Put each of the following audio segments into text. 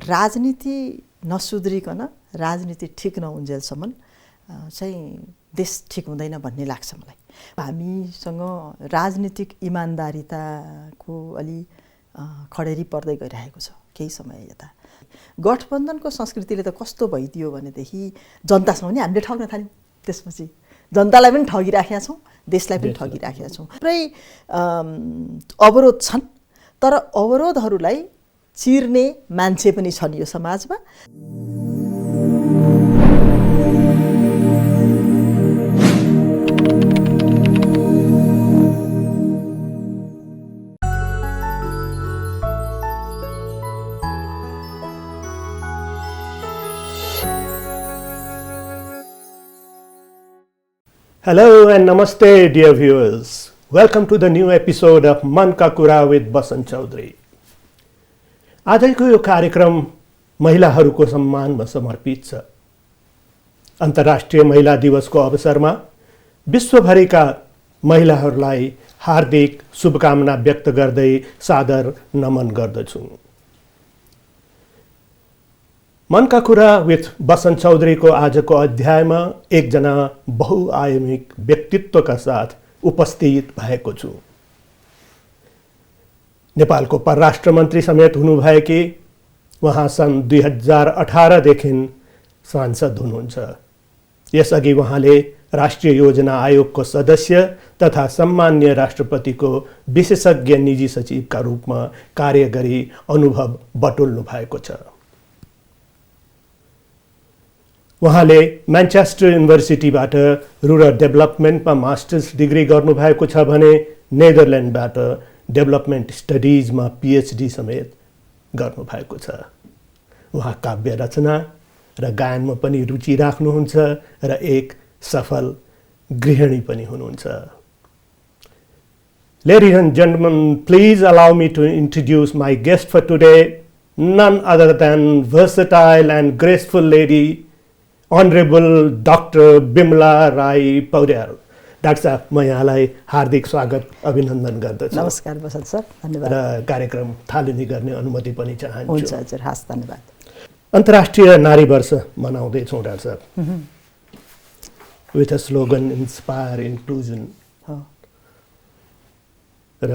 राजनीति नसुध्रिकन राजनीति ठिक नहुन्जेलसम्म चाहिँ देश ठिक हुँदैन भन्ने लाग्छ मलाई। हामीसँग राजनीतिक इमान्दारिताको अलि खडेरी पर्दै गइरहेको छ केही समय यता। गठबन्धनको संस्कृतिले त कस्तो भइदियो भनेदेखि जनतासँग नि हामीले ठग्न थाल्यौँ। त्यसपछि जनतालाई पनि ठगिराखेका छौँ, देशलाई पनि ठगिराखेका छौँ। थुप्रै अवरोध छन्, तर अवरोधहरूलाई चिर्ने मान्छे पनि छन् यो समाजमा। Hello and namaste dear viewers. Welcome to the new episode of Mann Ka Kura with Basant Chaudhary. आजको यो कार्यक्रम महिलाहरूको सम्मानमा समर्पित छ। अन्तर्राष्ट्रिय महिला दिवसको अवसरमा विश्वभरिका महिलाहरूलाई हार्दिक शुभकामना व्यक्त गर्दै सादर नमन गर्दछु। मन का कुरा विथ बसन्त चौधरीको आजको अध्यायमा एकजना बहुआयामिक व्यक्तित्वका साथ उपस्थित भएको छु। नेपालको परराष्ट्र मन्त्री समेत हुनुभएकी उहाँ सन् 2018 देखि सांसद हुनुहुन्छ। यसअघि उहाँले राष्ट्रिय योजना आयोगको सदस्य तथा सम्मान्य राष्ट्रपतिको विशेषज्ञ निजी सचिवका रूपमा कार्य गरी अनुभव बटुल्नु भएको छ। उहाँले म्यानचेस्टर युनिभर्सिटीबाट रुरल डेभलपमेन्टमा मास्टर्स डिग्री गर्नुभएको छ भने नेदरल्यान्डबाट डेभलपमेन्ट स्टडिजमा पिएचडी समेत गर्नुभएको छ। उहाँ काव्य रचना र गायनमा पनि रुचि राख्नुहुन्छ र एक सफल गृहिणी पनि हुनुहुन्छ। Ladies and gentlemen, please allow me to introduce my guest for today, none other than versatile and graceful lady, Honorable Dr. Bimala Rai Paudyal. Doctor साहब, म यहाँलाई हार्दिक स्वागत अभिनन्दन गर्दछु। नमस्कार बसन्त सर, धन्यवाद। र कार्यक्रम थालनी गर्ने अनुमति पनि चाहन्छु। हुन्छ हजुर, हस्, धन्यवाद। अन्तर्राष्ट्रिय नारी वर्ष मनाउँदैछौँ डाक्टर साहब, with a slogan inspire inclusion. र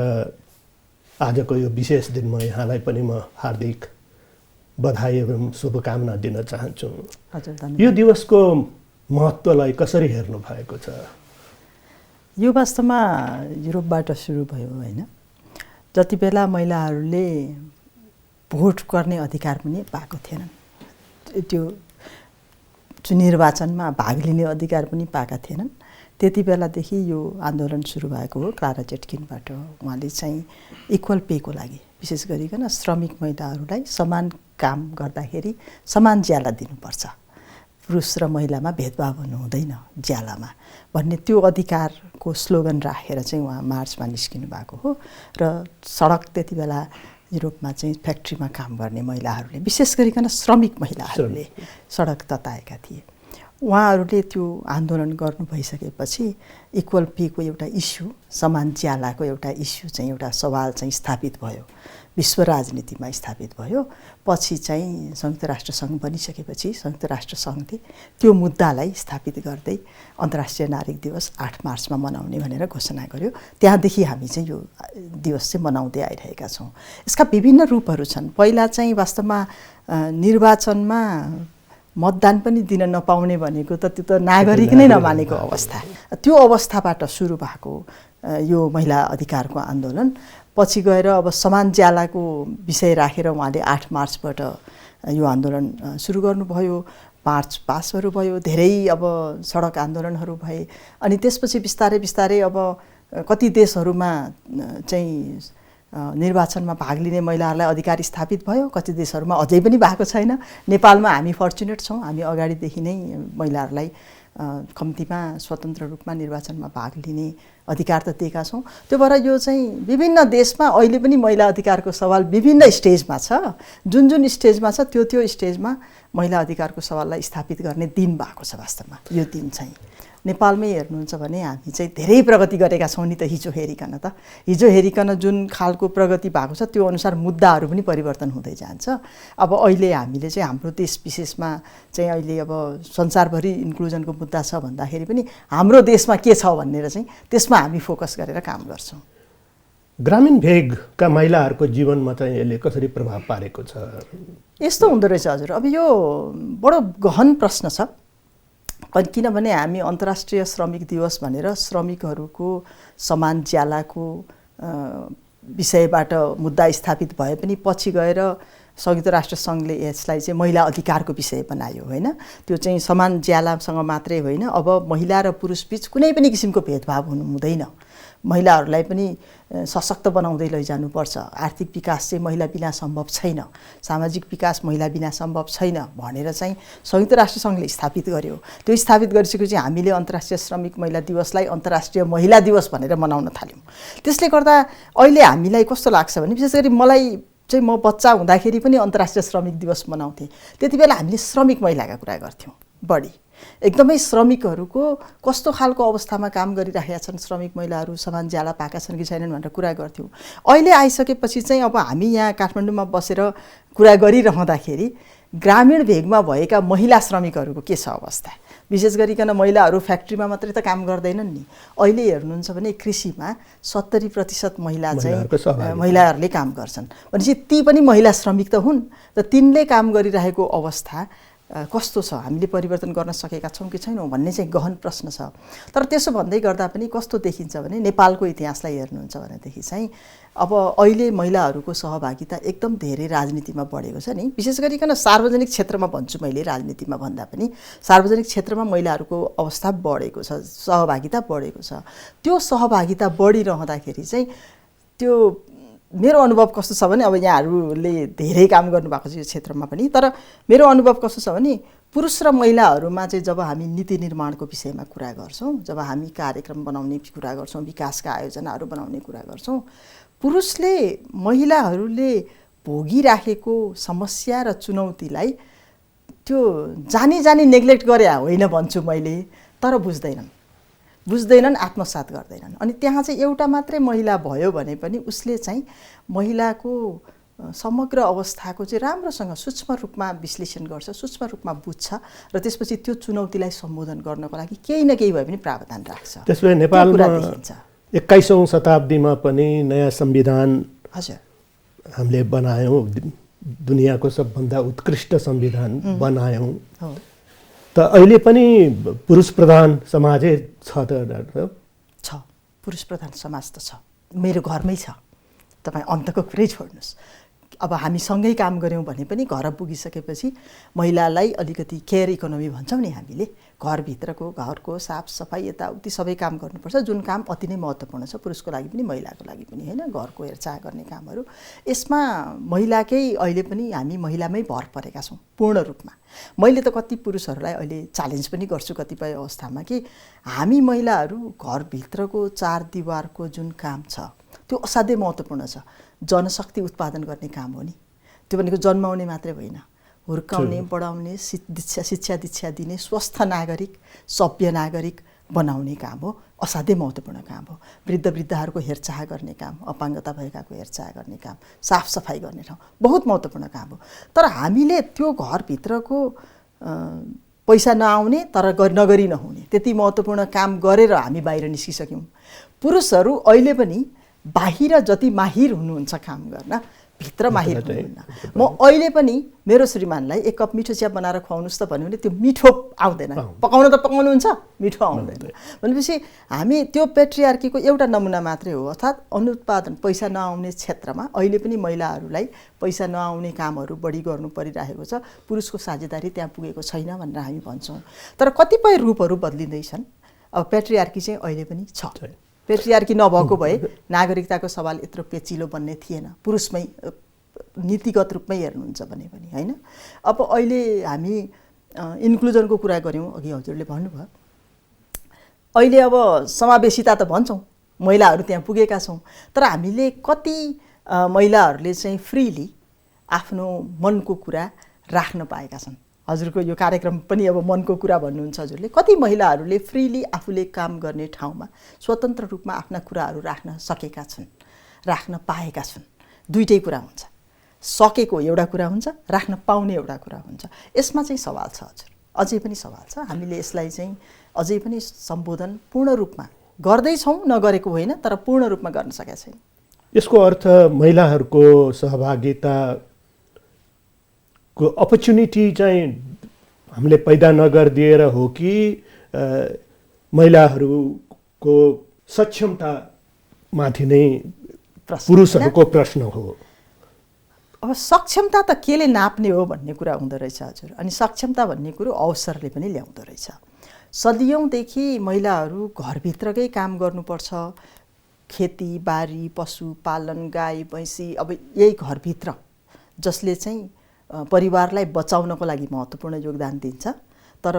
आजको यो विशेष दिनमा यहाँलाई पनि म हार्दिक बधाई एवं शुभकामना दिन चाहन्छु। हजुर, धन्यवाद। यो दिवसको महत्त्वलाई कसरी हेर्नु भएको छ? यो वास्तवमा युरोपबाट सुरु भयो होइन। जति बेला महिलाहरूले भोट गर्ने अधिकार पनि पाएको थिएनन्, त्यो निर्वाचनमा भाग लिने अधिकार पनि पाएका थिएनन्, त्यति बेलादेखि यो आन्दोलन सुरु भएको हो क्लारा जेटकिनबाट। उहाँले चाहिँ इक्वल पेको लागि, विशेष गरिकन श्रमिक महिलाहरूलाई समान काम गर्दाखेरि समान ज्याला दिनुपर्छ, पुरुष र महिलामा भेदभाव हुनु हुँदैन ज्यालामा भन्ने त्यो अधिकारको स्लोगन राखेर चाहिँ उहाँ मार्चमा निस्किनु भएको हो। र सडक त्यति बेला युरोपमा चाहिँ फ्याक्ट्रीमा काम गर्ने महिलाहरूले, विशेष गरिकन श्रमिक महिलाहरूले सडक तताएका थिए। उहाँहरूले त्यो आन्दोलन गर्नु भइसकेपछि इक्वल पेको एउटा इस्यु, समान ज्यालाको एउटा इस्यु चाहिँ, एउटा सवाल चाहिँ स्थापित भयो, विश्व राजनीतिमा स्थापित भयो। पछि चाहिँ संयुक्त राष्ट्र सङ्घ बनिसकेपछि संयुक्त राष्ट्र सङ्घले त्यो मुद्दालाई स्थापित गर्दै अन्तर्राष्ट्रिय नारी दिवस 8 मार्चमा मनाउने भनेर घोषणा गर्यो। त्यहाँदेखि हामी चाहिँ यो दिवस चाहिँ मनाउँदै आइरहेका छौँ। यसका विभिन्न रूपहरू छन्। पहिला चाहिँ वास्तवमा निर्वाचनमा मतदान पनि दिन नपाउने भनेको त त्यो त नागरिक नै नमानेको अवस्था, त्यो अवस्थाबाट सुरु भएको यो महिला अधिकारको आन्दोलन पछि गएर अब समान ज्यालाको विषय राखेर उहाँले 8 मार्चबाट यो आन्दोलन सुरु गर्नुभयो। मार्च पासहरू भयो, धेरै अब सडक आन्दोलनहरू भए। अनि त्यसपछि बिस्तारै बिस्तारै अब कति देशहरूमा चाहिँ निर्वाचनमा भाग लिने महिलाहरूलाई अधिकार स्थापित भयो, कति देशहरूमा अझै पनि भएको छैन। नेपालमा हामी फर्चुनेट छौँ, हामी अगाडिदेखि नै महिलाहरूलाई कम्तीमा स्वतन्त्र रूपमा निर्वाचनमा भाग लिने अधिकार त दिएका छौँ। त्यो भएर यो चाहिँ विभिन्न देशमा अहिले पनि महिला अधिकारको सवाल विभिन्न स्टेजमा छ। जुन जुन स्टेजमा छ त्यो स्टेजमा महिला अधिकारको सवाललाई स्थापित गर्ने दिन भएको छ वास्तवमा यो दिन चाहिँ। नेपालमै हेर्नुहुन्छ भने हामी चाहिँ धेरै प्रगति गरेका छौँ नि त हिजो हेरिकन जुन खालको प्रगति भएको छ त्यो अनुसार मुद्दाहरू पनि परिवर्तन हुँदै जान्छ। अब अहिले हामीले चाहिँ हाम्रो देश विशेषमा चाहिँ अहिले अब संसारभरि इन्क्लुजनको मुद्दा छ भन्दाखेरि पनि हाम्रो देशमा के छ भनेर चाहिँ त्यसमा हामी फोकस गरेर काम गर्छौँ। ग्रामीण भेगका महिलाहरूको जीवनमा चाहिँ यसले कसरी प्रभाव पारेको छ? यस्तो हुँदो रहेछ हजुर, अब यो बडो गहन प्रश्न छ। किनभने हामी अन्तर्राष्ट्रिय श्रमिक दिवस भनेर श्रमिकहरूको समान ज्यालाको विषयबाट मुद्दा स्थापित भए पनि पछि गएर संयुक्त राष्ट्र सङ्घले यसलाई चाहिँ महिला अधिकारको विषय बनायो होइन। त्यो चाहिँ समान ज्यालासँग मात्रै होइन, अब महिला र पुरुष बीच कुनै पनि किसिमको भेदभाव हुनु हुँदैन, महिलाहरूलाई पनि सशक्त बनाउँदै लैजानुपर्छ, आर्थिक विकास चाहिँ महिला बिना सम्भव छैन, सामाजिक विकास महिला बिना सम्भव छैन भनेर चाहिँ संयुक्त राष्ट्र सङ्घले स्थापित गर्यो। त्यो स्थापित गरिसकेपछि हामीले अन्तर्राष्ट्रिय श्रमिक महिला दिवसलाई अन्तर्राष्ट्रिय महिला दिवस भनेर मनाउन थाल्यौँ। त्यसले गर्दा अहिले हामीलाई कस्तो लाग्छ भने विशेष गरी मलाई चाहिँ म बच्चा हुँदाखेरि पनि अन्तर्राष्ट्रिय श्रमिक दिवस मनाउँथेँ। त्यति बेला हामीले श्रमिक महिलाका कुरा गर्थ्यौँ बढी, एकदमै श्रमिकहरूको कस्तो खालको अवस्थामा काम गरिरहेका छन्, श्रमिक महिलाहरू समान ज्याला पाएका छन् कि छैनन् भनेर कुरा गर्थ्यौँ। अहिले आइसकेपछि चाहिँ अब हामी यहाँ काठमाडौँमा बसेर कुरा गरिरहँदाखेरि ग्रामीण भेगमा भएका महिला श्रमिकहरूको के छ अवस्था, विशेष गरिकन महिलाहरू फ्याक्ट्रीमा मात्रै त काम गर्दैनन् नि। अहिले हेर्नुहुन्छ भने कृषिमा 70% महिला चाहिँ महिलाहरूले काम गर्छन् भनेपछि ती पनि महिला श्रमिक त हुन्। र तिनले काम गरिरहेको अवस्था कस्तो छ, हामीले परिवर्तन गर्न सकेका छौँ कि छैनौँ भन्ने चाहिँ गहन प्रश्न छ। तर त्यसो भन्दै गर्दा पनि कस्तो देखिन्छ भने नेपालको इतिहासलाई हेर्नुहुन्छ भनेदेखि चाहिँ अब अहिले महिलाहरूको सहभागिता एकदम धेरै राजनीतिमा बढेको छ नि। विशेष गरिकन सार्वजनिक क्षेत्रमा भन्छु मैले, राजनीतिमा भन्दा पनि सार्वजनिक क्षेत्रमा महिलाहरूको अवस्था बढेको छ, सहभागिता बढेको छ। त्यो सहभागिता बढिरहँदाखेरि चाहिँ त्यो मेरो अनुभव कस्तो छ भने अब यहाँहरूले धेरै काम गर्नुभएको छ यो क्षेत्रमा पनि, तर मेरो अनुभव कस्तो छ भने पुरुष र महिलाहरूमा चाहिँ जब हामी नीति निर्माणको विषयमा कुरा गर्छौँ, जब हामी कार्यक्रम बनाउने कुरा गर्छौँ, विकासका आयोजनाहरू बनाउने कुरा गर्छौँ, पुरुषले महिलाहरूले भोगिराखेको समस्या र चुनौतीलाई त्यो जानी नेग्लेक्ट गरे होइन भन्छु मैले, तर बुझ्दैनन्, आत्मसात गर्दैनन्। अनि त्यहाँ चाहिँ एउटा मात्रै महिला भयो भने पनि उसले चाहिँ महिलाको समग्र अवस्थाको चाहिँ राम्रोसँग सूक्ष्म रूपमा विश्लेषण गर्छ, सूक्ष्म रूपमा बुझ्छ र त्यसपछि त्यो चुनौतीलाई सम्बोधन गर्नको लागि केही न केही भए पनि प्रावधान राख्छ। त्यसले नेपालमा 21औं शताब्दीमा पनि नयाँ संविधान हजुर हामीले बनायौँ, दुनियाँको सबभन्दा उत्कृष्ट संविधान बनायौँ। त अहिले पनि पुरुष प्रधान समाजै छ त डाक्टर? छ, पुरुष प्रधान समाज त छ, मेरो घरमै छ। तपाईँ अन्तको कुरै छोड्नुहोस्, अब हामी सँगै काम गऱ्यौँ भने पनि घर पुगिसकेपछि महिलालाई अलिकति केयर इकोनोमी भन्छौँ नि हामीले, घरभित्रको घरको साफसफाइ यताउति सबै काम गर्नुपर्छ, जुन काम अति नै महत्त्वपूर्ण छ पुरुषको लागि पनि महिलाको लागि पनि होइन, घरको हेरचाह गर्ने कामहरू। यसमा महिलाकै अहिले पनि हामी महिलामै भर परेका छौँ पूर्ण रूपमा। मैले त कति पुरुषहरूलाई अहिले च्यालेन्ज पनि गर्छु कतिपय अवस्थामा कि हामी महिलाहरू घरभित्रको चार दिवारको जुन काम छ त्यो असाध्यै महत्त्वपूर्ण छ। जनशक्ति उत्पादन गर्ने काम हो नि, त्यो भनेको जन्माउने मात्रै होइन, हुर्काउने, बढाउने, शिक्षा दीक्षा दिने, स्वस्थ नागरिक, सभ्य नागरिक बनाउने काम हो, असाध्यै महत्त्वपूर्ण काम हो। वृद्धहरूको हेरचाह गर्ने काम, अपाङ्गता भएकाको हेरचाह गर्ने काम, साफसफाइ गर्ने ठाउँ बहुत महत्त्वपूर्ण काम हो। तर हामीले त्यो घरभित्रको पैसा नआउने तर नगरी नहुने त्यति महत्त्वपूर्ण काम गरेर हामी बाहिर निस्किसक्यौँ। पुरुषहरू अहिले पनि बाहिर जति माहिर हुनुहुन्छ काम गर्न, भित्र माहिर हुनुहुन्न। म अहिले पनि मेरो श्रीमानलाई एक कप मिठो चिया बनाएर खुवाउनुहोस् त भन्यो भने त्यो मिठो आउँदैन, पकाउन त पकाउनुहुन्छ, मिठो आउँदैन। भनेपछि हामी त्यो पेट्रियार्कीको एउटा नमुना मात्रै हो, अर्थात् अनुत्पादन पैसा नआउने क्षेत्रमा अहिले पनि महिलाहरूलाई पैसा नआउने कामहरू बढी गर्नु परिरहेको छ। पुरुषको साझेदारी त्यहाँ पुगेको छैन भनेर हामी भन्छौँ, तर कतिपय रूपहरू बदलिँदैछन्। अब पेट्रियार्की चाहिँ अहिले पनि छ। पेट्रियार्की नभएको भए नागरिकताको सवाल यत्रो पेचिलो बन्ने थिएन, पुरुषमै नीतिगत रूपमै हेर्नुहुन्छ भने पनि होइन। अब अहिले हामी इन्क्लुजनको कुरा गऱ्यौँ, अघि हजुरले भन्नुभयो, अहिले अब समावेशिता त भन्छौँ, महिलाहरू त्यहाँ पुगेका छौँ, तर हामीले कति महिलाहरूले चाहिँ फ्रिली आफ्नो मनको कुरा राख्न पाएका छन्। हजुरको यो कार्यक्रम पनि अब मनको कुरा भन्नुहुन्छ हजुरले, कति महिलाहरूले फ्रीली आफूले काम गर्ने ठाउँमा स्वतन्त्र रूपमा आफ्ना कुराहरू राख्न सकेका छन्, राख्न पाएका छन्। दुईटै कुरा हुन्छ, सकेको एउटा कुरा हुन्छ, राख्न पाउने एउटा कुरा हुन्छ। यसमा चाहिँ सवाल छ हजुर, अझै पनि सवाल छ। हामीले यसलाई चाहिँ अझै पनि सम्बोधन पूर्ण रूपमा गर्दैछौँ, नगरेको होइन, तर पूर्ण रूपमा गर्न सकेका छैन। यसको अर्थ महिलाहरूको सहभागिताको अपर्च्युनिटी चाहिँ हामीले पैदा नगरिदिएर हो कि महिलाहरूको सक्षमतामाथि नै पुरुषहरूको प्रश्न हो? अब सक्षमता त केले नाप्ने हो भन्ने कुरा हुँदो रहेछ हजुर। अनि सक्षमता भन्ने कुरो अवसरले पनि ल्याउँदो रहेछ। सदियौँदेखि महिलाहरू घरभित्रकै काम गर्नुपर्छ, खेतीबारी, पशुपालन, गाई भैँसी, अब यही घरभित्र, जसले चाहिँ परिवारलाई बचाउनको लागि महत्त्वपूर्ण योगदान दिन्छ, तर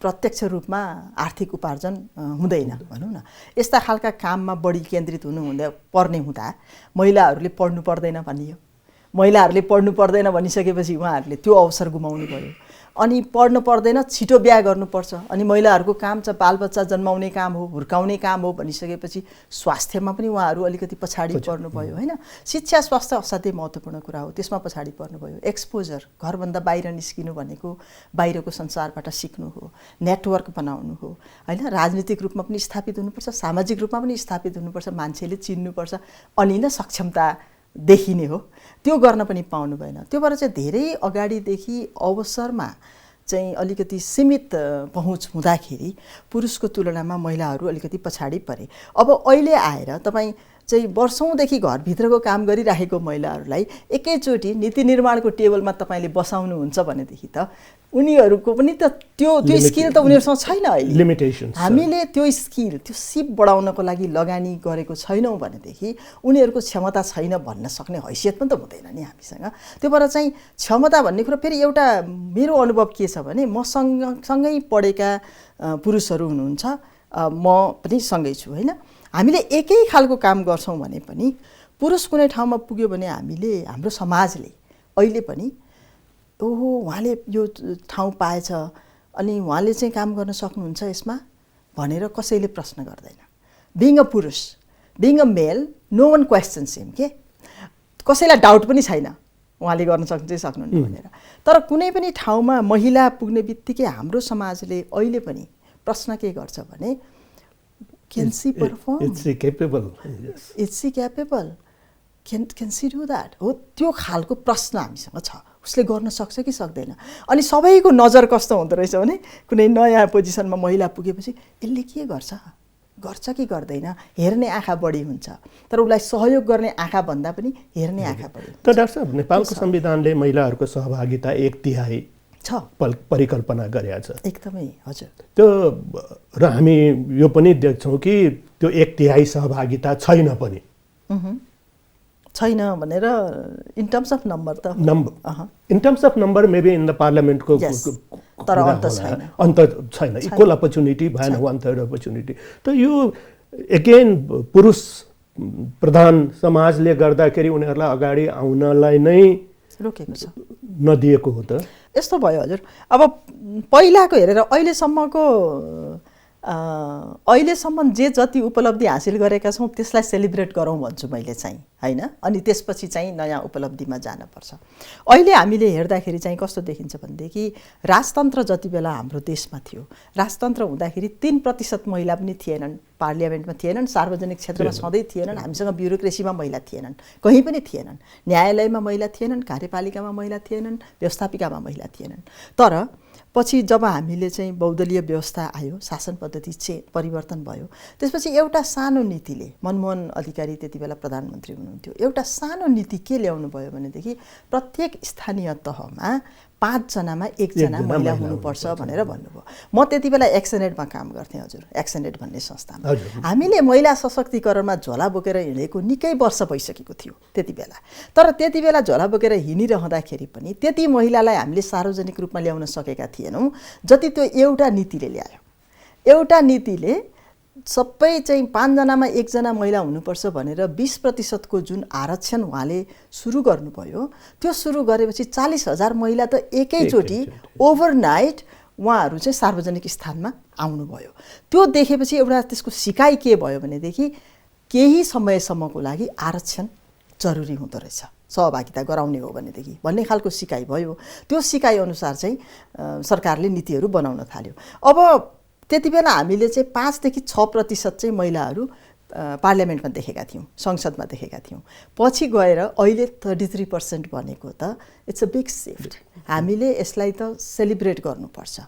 प्रत्यक्ष रूपमा आर्थिक उपार्जन हुँदैन भनौँ न। यस्ता खालका काममा बढी केन्द्रित पर्ने हुँदा महिलाहरूले पढ्नु पर्दैन भनियो। महिलाहरूले पढ्नु पर्दैन भनिसकेपछि उहाँहरूले त्यो अवसर गुमाउनु भयो। अनि पढ्नु पर्दैन, छिटो बिहा गर्नुपर्छ, अनि महिलाहरूको काम चाहिँ बालबच्चा जन्माउने काम हो, हुर्काउने काम हो भनिसकेपछि स्वास्थ्यमा पनि उहाँहरू अलिकति पछाडि पर्नुभयो होइन। शिक्षा स्वास्थ्य असाध्यै महत्त्वपूर्ण कुरा हो, त्यसमा पछाडि पर्नुभयो। एक्सपोजर, घरभन्दा बाहिर निस्किनु भनेको बाहिरको संसारबाट सिक्नु हो, नेटवर्क बनाउनु हो होइन। राजनीतिक रूपमा पनि स्थापित हुनुपर्छ, सामाजिक रूपमा पनि स्थापित हुनुपर्छ, मान्छेले चिन्नुपर्छ, अनि नै सक्षमता देखिने हो। त्यो गर्न पनि पाउनु भएन। त्यो भएर चाहिँ धेरै अगाडिदेखि अवसरमा चाहिँ अलिकति सीमित पहुँच हुँदाखेरि पुरुषको तुलनामा महिलाहरू अलिकति पछाडि परे। अब अहिले आएर तपाईँ चाहिँ वर्षौँदेखि घरभित्रको काम गरिराखेको महिलाहरूलाई एकैचोटि नीति निर्माणको टेबलमा तपाईँले बसाउनुहुन्छ भनेदेखि त उनीहरूको पनि त त्यो स्किल त उनीहरूसँग छैन। अहिले लिमिटेसन, हामीले त्यो स्किल, त्यो सिप बढाउनको लागि लगानी गरेको छैनौँ भनेदेखि उनीहरूको क्षमता छैन भन्न सक्ने हैसियत पनि त हुँदैन नि हामीसँग। त्यो भएर चाहिँ क्षमता भन्ने कुरो फेरि एउटा मेरो अनुभव के छ भने, म सँगै पढेका पुरुषहरू हुनुहुन्छ, म पनि सँगै छु होइन। हामीले एकै खालको काम गर्छौँ भने पनि पुरुष कुनै ठाउँमा पुग्यो भने हामीले, हाम्रो समाजले अहिले पनि ओहो उहाँले यो ठाउँ पाएछ अनि उहाँले चाहिँ काम गर्न सक्नुहुन्छ यसमा भनेर कसैले प्रश्न गर्दैन। बिङ अ पुरुष, being a male, no one questions him के, कसैलाई डाउट पनि छैन उहाँले गर्न सक्नुहुन्न भनेर। तर कुनै पनि ठाउँमा महिला पुग्ने बित्तिकै हाम्रो समाजले अहिले पनि प्रश्न के गर्छ भने, can she perform? Is she capable? Yes. Is she capable? Can she do that? हो त्यो खालको प्रश्न हामीसँग छ, उसले गर्न सक्छ कि सक्दैन। अनि सबैको नजर कस्तो हुँदो रहेछ भने, कुनै नयाँ पोजिसनमा महिला पुगेपछि यसले के गर्छ, गर्छ कि गर्दैन हेर्ने आँखा बढी हुन्छ, तर उसलाई सहयोग गर्ने आँखा भन्दा पनि हेर्ने आँखा बढी। त डाक्टर साहब, नेपालको संविधानले महिलाहरूको सहभागिता 1/3 छ परिकल्पना गरेको छ एकदमै हजुर। त्यो र हामी यो पनि देख्छौँ कि त्यो 1/3 सहभागिता छैन पनि। छैन भनेर इन टर्म्स अफ नम्बर त in terms of number maybe in the पार्लियामेन्टको तर अन्त छैन, अन्त छैन। इक्वल अपर्च्युनिटी भएन, 1/3 अपर्च्युनिटी। त यो एगेन पुरुष प्रधान समाजले गर्दाखेरि उनीहरूलाई अगाडि आउनलाई नै रोकेको छ, नदिएको हो। त यस्तो भयो हजुर। अब पहिलाको हेरेर अहिलेसम्म जे जति उपलब्धि हासिल गरेका छौँ त्यसलाई सेलिब्रेट गरौँ भन्छु मैले चाहिँ होइन। अनि त्यसपछि चाहिँ नयाँ उपलब्धिमा जानुपर्छ। अहिले हामीले हेर्दाखेरि चाहिँ कस्तो देखिन्छ भनेदेखि, राजतन्त्र जति बेला हाम्रो देशमा थियो, राजतन्त्र हुँदाखेरि 3% महिला पनि थिएनन्, पार्लियामेन्टमा थिएनन्, सार्वजनिक क्षेत्रमा सधैँ थिएनन्, हामीसँग ब्युरोक्रेसीमा महिला थिएनन्, कहीँ पनि थिएनन्, न्यायालयमा महिला थिएनन्, कार्यपालिकामा महिला थिएनन्, व्यवस्थापिकामा महिला थिएनन्। तर पछि जब हामीले चाहिँ बहुदलीय व्यवस्था आयो, शासन पद्धति परिवर्तन भयो, त्यसपछि एउटा सानो नीतिले, मनमोहन अधिकारी त्यति बेला प्रधानमन्त्री हुनुहुन्थ्यो, एउटा सानो नीति के ल्याउनु भयो भनेदेखि प्रत्येक स्थानीय तहमा 5 जनामा 1 जना महिला हुनुपर्छ भनेर भन्नुभयो। म त्यति बेला एक्सनेटमा काम गर्थेँ हजुर, एक्सनेट भन्ने संस्थामा। हामीले महिला सशक्तिकरणमा झोला बोकेर हिँडेको निकै वर्ष भइसकेको थियो त्यति बेला। तर त्यति बेला झोला बोकेर हिँडिरहँदाखेरि पनि त्यति महिलालाई हामीले सार्वजनिक रूपमा ल्याउन सकेका थिएनौँ जति त्यो एउटा नीतिले ल्यायो। एउटा नीतिले सबै चाहिँ 5 जनामा 1 जना महिला हुनुपर्छ भनेर 20% को जुन आरक्षण उहाँले सुरु गर्नुभयो, त्यो सुरु गरेपछि 40,000 महिला त एकैचोटि ओभरनाइट उहाँहरू चाहिँ सार्वजनिक स्थानमा आउनुभयो। त्यो देखेपछि एउटा त्यसको सिकाइ के भयो भनेदेखि केही समयसम्मको लागि आरक्षण जरुरी हुँदो रहेछ, सहभागिता गराउने हो भनेदेखि भन्ने खालको सिकाइ भयो। त्यो सिकाइ अनुसार चाहिँ सरकारले नीतिहरू बनाउन थाल्यो। अब त्यति बेला हामीले चाहिँ 5 देखि 6% चाहिँ महिलाहरू पार्लियामेन्टमा देखेका थियौँ, संसदमा देखेका थियौँ। पछि गएर अहिले 33% भनेको त इट्स अ बिग शिफ्ट। हामीले यसलाई त सेलिब्रेट गर्नुपर्छ।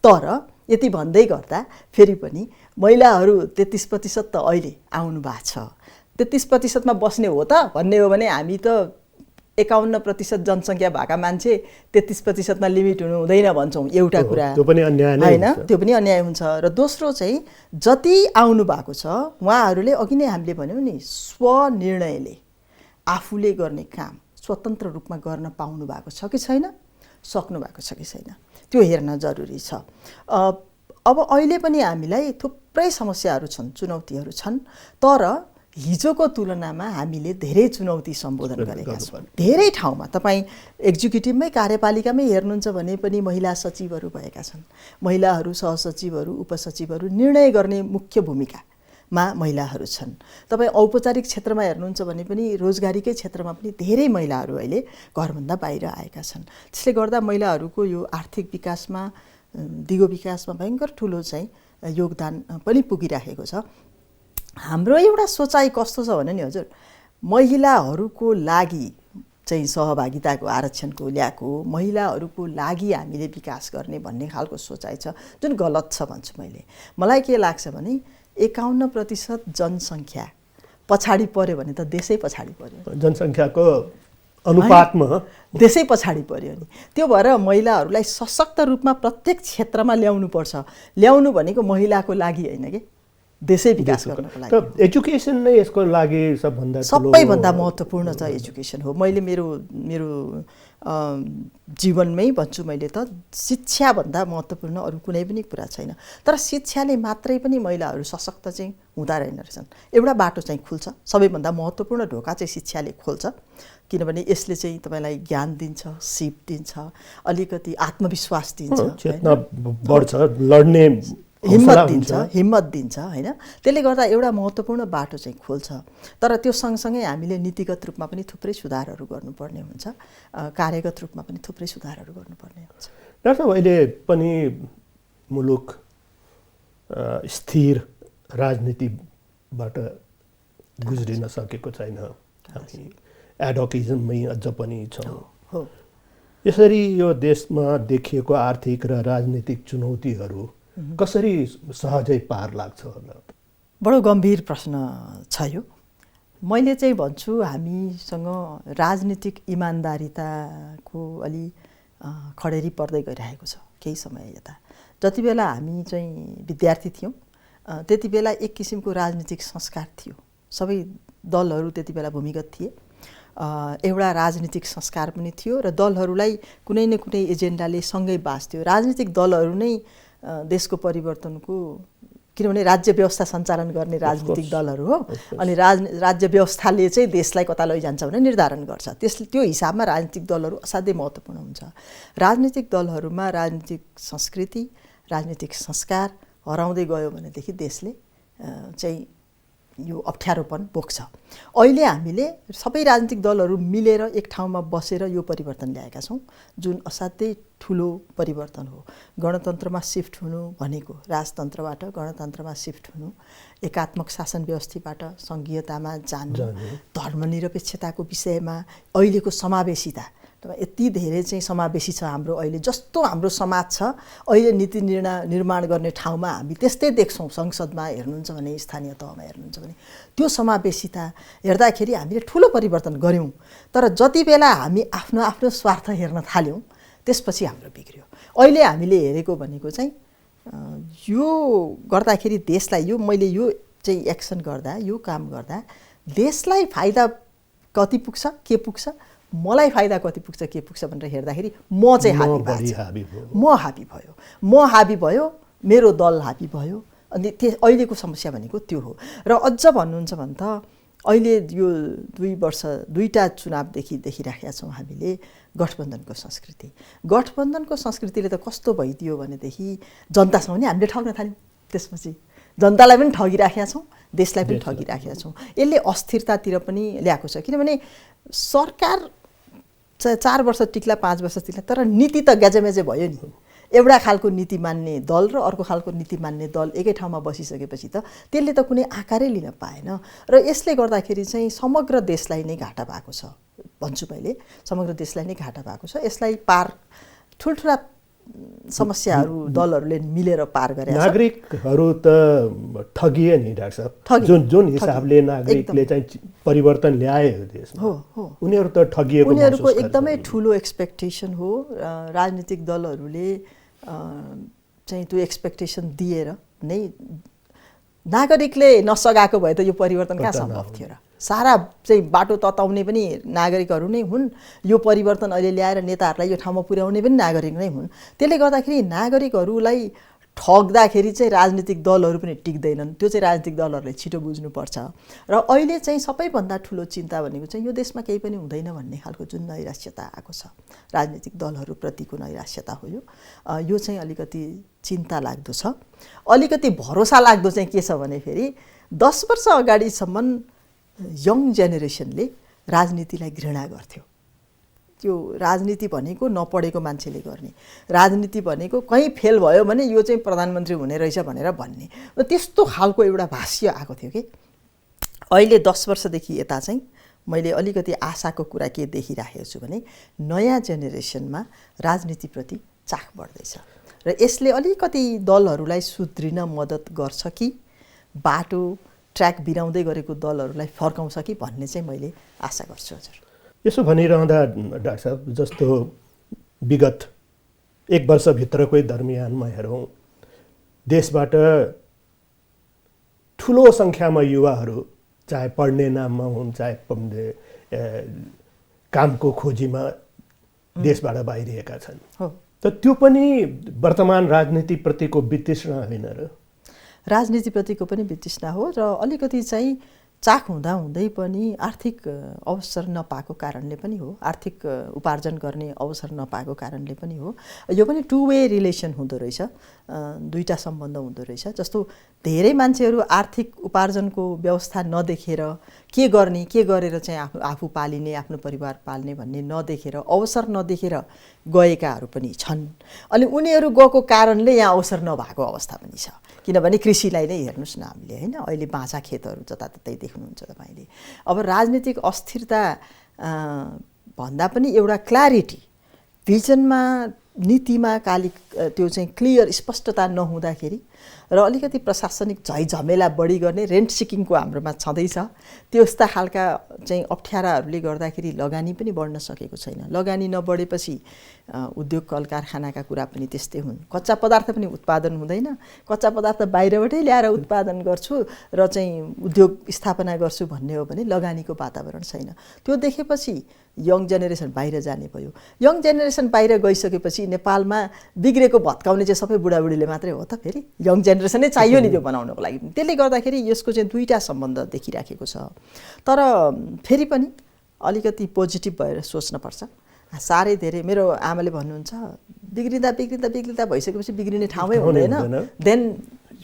तर यति भन्दै गर्दा फेरि पनि महिलाहरू 33% त अहिले आउनु भएको छ। 33% मा बस्ने हो त भन्ने हो भने हामी त 51% जनसङ्ख्या भएका मान्छे 33% मा लिमिट हुनु हुँदैन भन्छौँ, एउटा कुरा त्यो पनि अन्याय नै हैन, त्यो पनि अन्याय हुन्छ। र दोस्रो चाहिँ जति आउनु भएको छ उहाँहरूले अघि नै हामीले भन्यौँ नि स्वनिर्णयले आफूले गर्ने काम स्वतन्त्र रूपमा गर्न पाउनु भएको छ कि छैन, सक्नु भएको छ कि छैन, त्यो हेर्न जरुरी छ। अब अहिले पनि हामीलाई थुप्रै समस्याहरू छन्, चुनौतीहरू छन्, तर हिजोको तुलनामा हामीले धेरै चुनौती सम्बोधन गरेका छौँ। धेरै ठाउँमा तपाईँ एक्जिक्युटिभमै कार्यपालिकामै हेर्नुहुन्छ भने पनि महिला सचिवहरू भएका छन्, महिलाहरू सहसचिवहरू उपसचिवहरू, निर्णय गर्ने मुख्य भूमिकामा महिलाहरू छन्। तपाईँ औपचारिक क्षेत्रमा हेर्नुहुन्छ भने पनि रोजगारीकै क्षेत्रमा पनि धेरै महिलाहरू अहिले घरभन्दा बाहिर आएका छन्। त्यसले गर्दा महिलाहरूको यो आर्थिक विकासमा, दिगो विकासमा भयङ्कर ठुलो चाहिँ योगदान पनि पुगिराखेको छ। हाम्रो एउटा सोचाइ कस्तो छ भने नि हजुर, महिलाहरूको लागि चाहिँ सहभागिताको आरक्षणको ल्याएको, महिलाहरूको लागि हामीले विकास गर्ने भन्ने खालको सोचाइ छ, जुन गलत छ भन्छु मैले। मलाई के लाग्छ भने 51% जनसङ्ख्या पछाडि पर्यो भने त देशै पछाडि पर्यो, जनसङ्ख्याको अनुपातमा देशै पछाडि पर्यो नि। त्यो भएर महिलाहरूलाई सशक्त रूपमा प्रत्येक क्षेत्रमा ल्याउनुपर्छ। ल्याउनु भनेको महिलाको लागि होइन कि देशै विकास गर्नको लागि। एजुकेसन नै यसको लागि सबैभन्दा महत्त्वपूर्ण छ, एजुकेसन हो। मैले मेरो जीवनमै भन्छु, मैले त शिक्षाभन्दा महत्त्वपूर्ण अरू कुनै पनि कुरा छैन। तर शिक्षाले मात्रै पनि महिलाहरू सशक्त चाहिँ हुँदा रहेन रहेछन्। एउटा बाटो चाहिँ खुल्छ, सबैभन्दा महत्त्वपूर्ण ढोका चाहिँ शिक्षाले खोल्छ, किनभने यसले चाहिँ तपाईँलाई ज्ञान दिन्छ, सिप दिन्छ, अलिकति आत्मविश्वास दिन्छ, बढ्छ, लड्ने हिम्मत दिन्छ हैन। त्यसले गर्दा एउटा महत्त्वपूर्ण बाटो चाहिँ खोल्छ। तर त्यो सँगसँगै हामीले नीतिगत रूपमा पनि थुप्रै सुधारहरू गर्नुपर्ने हुन्छ, कार्यगत रूपमा पनि थुप्रै सुधारहरू गर्नुपर्ने हुन्छ। डाक्टर, अहिले पनि मुलुक स्थिर राजनीतिबाट गुज्रिन सकेको छैन। हामी एडोकिजममै अझ पनि छौँ। यसरी यो देशमा देखिएको आर्थिक र राजनीतिक चुनौतीहरू कसरी सहजै पार लाग्छ होला? बडो गम्भीर प्रश्न छ यो। मैले चाहिँ भन्छु हामीसँग राजनीतिक इमान्दारिताको अलि खडेरी पर्दै गइरहेको छ केही समय यता। जति बेला हामी चाहिँ विद्यार्थी थियौँ त्यति बेला एक किसिमको राजनीतिक संस्कार थियो, सबै दलहरू त्यति बेला भूमिगत थिए। एउटा राजनीतिक संस्कार पनि थियो र दलहरूलाई कुनै न कुनै एजेन्डाले सँगै बाँच्थ्यो। राजनीतिक दलहरू नै देशको परिवर्तनको, किनभने राज्य व्यवस्था सञ्चालन गर्ने राजनीतिक दलहरू हो, अनि राज्य व्यवस्थाले चाहिँ देशलाई कता लैजान्छ भनेर निर्धारण गर्छ। त्यो हिसाबमा राजनीतिक दलहरू असाध्यै महत्त्वपूर्ण हुन्छ। राजनीतिक दलहरूमा राजनीतिक संस्कृति, राजनीतिक संस्कार हराउँदै गयो भनेदेखि देशले चाहिँ यो अप्ठ्यारोपन बोक्छ। अहिले हामीले सबै राजनीतिक दलहरू मिलेर एक ठाउँमा बसेर यो परिवर्तन ल्याएका छौँ, जुन असाध्यै ठुलो परिवर्तन हो। गणतन्त्रमा सिफ्ट हुनु भनेको, राजतन्त्रबाट गणतन्त्रमा सिफ्ट हुनु, एकात्मक शासन व्यवस्थाबाट सङ्घीयतामा जानु, धर्मनिरपेक्षताको विषयमा अहिलेको समावेशिता, यति धेरै चाहिँ समावेशी छ हाम्रो अहिले। जस्तो हाम्रो समाज छ अहिले नीति निर्माण गर्ने ठाउँमा हामी त्यस्तै देख्छौँ। संसदमा हेर्नुहुन्छ भने, स्थानीय तहमा हेर्नुहुन्छ भने त्यो समावेशिता हेर्दाखेरि हामीले ठुलो परिवर्तन गऱ्यौँ। तर जति बेला हामी आफ्नो आफ्नो स्वार्थ हेर्न थाल्यौँ त्यसपछि हाम्रो बिग्रियो। अहिले हामीले हेरेको भनेको चाहिँ यो गर्दाखेरि देशलाई, यो मैले यो चाहिँ एक्सन गर्दा, यो काम गर्दा देशलाई फाइदा कति पुग्छ, के पुग्छ, मलाई फाइदा कति पुग्छ, के पुग्छ भनेर हेर्दाखेरि म चाहिँ हाबी भयो, मेरो दल हाबी भयो, अनि अहिलेको समस्या भनेको त्यो हो। र अझ भन्नुहुन्छ भने त अहिले यो 2 वर्ष 2टा चुनावदेखि देखिराखेका छौँ हामीले गठबन्धनको संस्कृति। गठबन्धनको संस्कृतिले त कस्तो भइदियो भनेदेखि जनतासँग नि हामीले ठग्न थाल्यौँ। त्यसपछि जनतालाई पनि ठगिराखेका छौँ, देशलाई पनि ठगिराखेका छौँ। यसले अस्थिरतातिर पनि ल्याएको छ, किनभने सरकार 4 वर्ष टिक्ला 5 वर्ष टिक्ला, तर नीति त ग्याजेमेजे भयो नि। एउटा खालको नीति मान्ने दल र अर्को खालको नीति मान्ने दल एकै ठाउँमा बसिसकेपछि त त्यसले त कुनै आकारै लिन पाएन। र यसले गर्दाखेरि चाहिँ समग्र देशलाई नै घाटा भएको छ भन्छु मैले, समग्र देशलाई नै घाटा भएको छ। यसलाई पार ठुल्ठुला समस्याहरू दलहरूले मिलेर पार गरे। नागरिकहरू त ठगिए नि डाक्टर साहब, जुन हिसाबले नागरिकले चाहिँ परिवर्तन ल्यायो देशमा, उनीहरू त ठगिएको, उनीहरूको एकदमै ठुलो एक्सपेक्टेसन हो। राजनीतिक दलहरूले चाहिँ त्यो एक्सपेक्टेसन दिएर नै नागरिकले नसगाएको भए त यो परिवर्तन कहाँ सम्भव थियो र? सारा चाहिँ बाटो तताउने पनि नागरिकहरू नै हुन्, यो परिवर्तन अहिले ल्याएर नेताहरूलाई यो ठाउँमा पुर्याउने पनि नागरिक नै हुन्। त्यसले गर्दाखेरि नागरिकहरूलाई ठग्दाखेरि चाहिँ राजनीतिक दलहरू पनि टिक्दैनन्। त्यो चाहिँ राजनीतिक दलहरूले छिटो बुझ्नुपर्छ। र अहिले चाहिँ सबैभन्दा ठुलो चिन्ता भनेको चाहिँ यो देशमा केही पनि हुँदैन भन्ने खालको जुन नैराश्यता आएको छ, राजनीतिक दलहरूप्रतिको नैराश्यता हो यो चाहिँ अलिकति चिन्ता लाग्दो छ। अलिकति भरोसा लाग्दो चाहिँ के छ भने फेरि 10 वर्ष अगाडिसम्म यङ जेनेरेसनले राजनीतिलाई घृणा गर्थ्यो। त्यो राजनीति भनेको नपढेको मान्छेले गर्ने, राजनीति भनेको कहीँ फेल भयो भने यो चाहिँ प्रधानमन्त्री हुने रहेछ भनेर भन्ने, र त्यस्तो खालको एउटा भाष्य आएको थियो कि अहिले 10 वर्षदेखि यता चाहिँ मैले अलिकति आशाको कुरा के देखिराखेको छु भने नयाँ जेनेरेसनमा राजनीतिप्रति चाख बढ्दैछ र यसले अलिकति दलहरूलाई सुध्रिन मद्दत गर्छ कि बाटो ट्र्याक बिराउँदै गरेको दलहरूलाई फर्काउँछ कि भन्ने चाहिँ मैले आशा गर्छु। हजुर, यसो भनिरहँदा डाक्टर साहब, जस्तो विगत 1 वर्षभित्रकै दरमियानमा हेरौँ, देशबाट ठुलो सङ्ख्यामा युवाहरू चाहे पढ्ने नाममा हुन्, चाहे कामको खोजीमा देशबाट बाहिरिएका छन्। त त्यो पनि वर्तमान राजनीतिप्रतिको वितृष्णा होइन र? राजनीतिप्रतिको पनि वितृष्णा हो र अलिकति चाहिँ चाख हुँदाहुँदै पनि आर्थिक अवसर नपाएको कारणले पनि हो, आर्थिक उपार्जन गर्ने अवसर नपाएको कारणले पनि हो। यो पनि 2 वे रिलेसन हुँदो रहेछ, 2टा सम्बन्ध हुँदो रहेछ। जस्तो धेरै मान्छेहरू आर्थिक उपार्जनको व्यवस्था नदेखेर के गर्ने, के गरेर चाहिँ आफू पालिने, आफ्नो परिवार पाल्ने भन्ने नदेखेर, अवसर नदेखेर गएकाहरू पनि छन्। अनि उनीहरू गएको कारणले यहाँ अवसर नभएको अवस्था पनि छ। किनभने कृषिलाई नै हेर्नुहोस् न हामीले, होइन, अहिले बाँझा खेतहरू जताततै देख्नुहुन्छ तपाईँले। अब राजनीतिक अस्थिरता भन्दा पनि एउटा क्ल्यारिटी, भिजनमा, नीतिमा त्यो चाहिँ क्लियर स्पष्टता नहुँदाखेरि र अलिकति प्रशासनिक झैझमेला बढी गर्ने, रेन्ट सिकिङको हाम्रोमा छँदैछ, त्यस्ता खालका चाहिँ अप्ठ्याराहरूले गर्दाखेरि लगानी पनि बढ्न सकेको छैन। लगानी नबढेपछि उद्योग कल कारखानाका कुरा पनि त्यस्तै हुन्। कच्चा पदार्थ पनि उत्पादन हुँदैन। कच्चा पदार्थ बाहिरबाटै ल्याएर उत्पादन गर्छु र चाहिँ उद्योग स्थापना गर्छु भन्ने हो भने लगानीको वातावरण छैन। त्यो देखेपछि यङ जेनेरेसन बाहिर जाने भयो। यङ जेनेरेसन बाहिर गइसकेपछि नेपालमा बिग्रेको भत्काउने चाहिँ सबै बुढाबुढीले मात्रै हो त? फेरि यङ जेनेरेसनै चाहियो नि त्यो बनाउनको लागि। त्यसले गर्दाखेरि यसको चाहिँ 2टा सम्बन्ध देखिराखेको छ। तर फेरि पनि अलिकति पोजिटिभ भएर सोच्नुपर्छ। साह्रै धेरै मेरो आमाले भन्नुहुन्छ बिग्रिँदा भइसकेपछि बिग्रिने ठाउँै हुँदैन, देन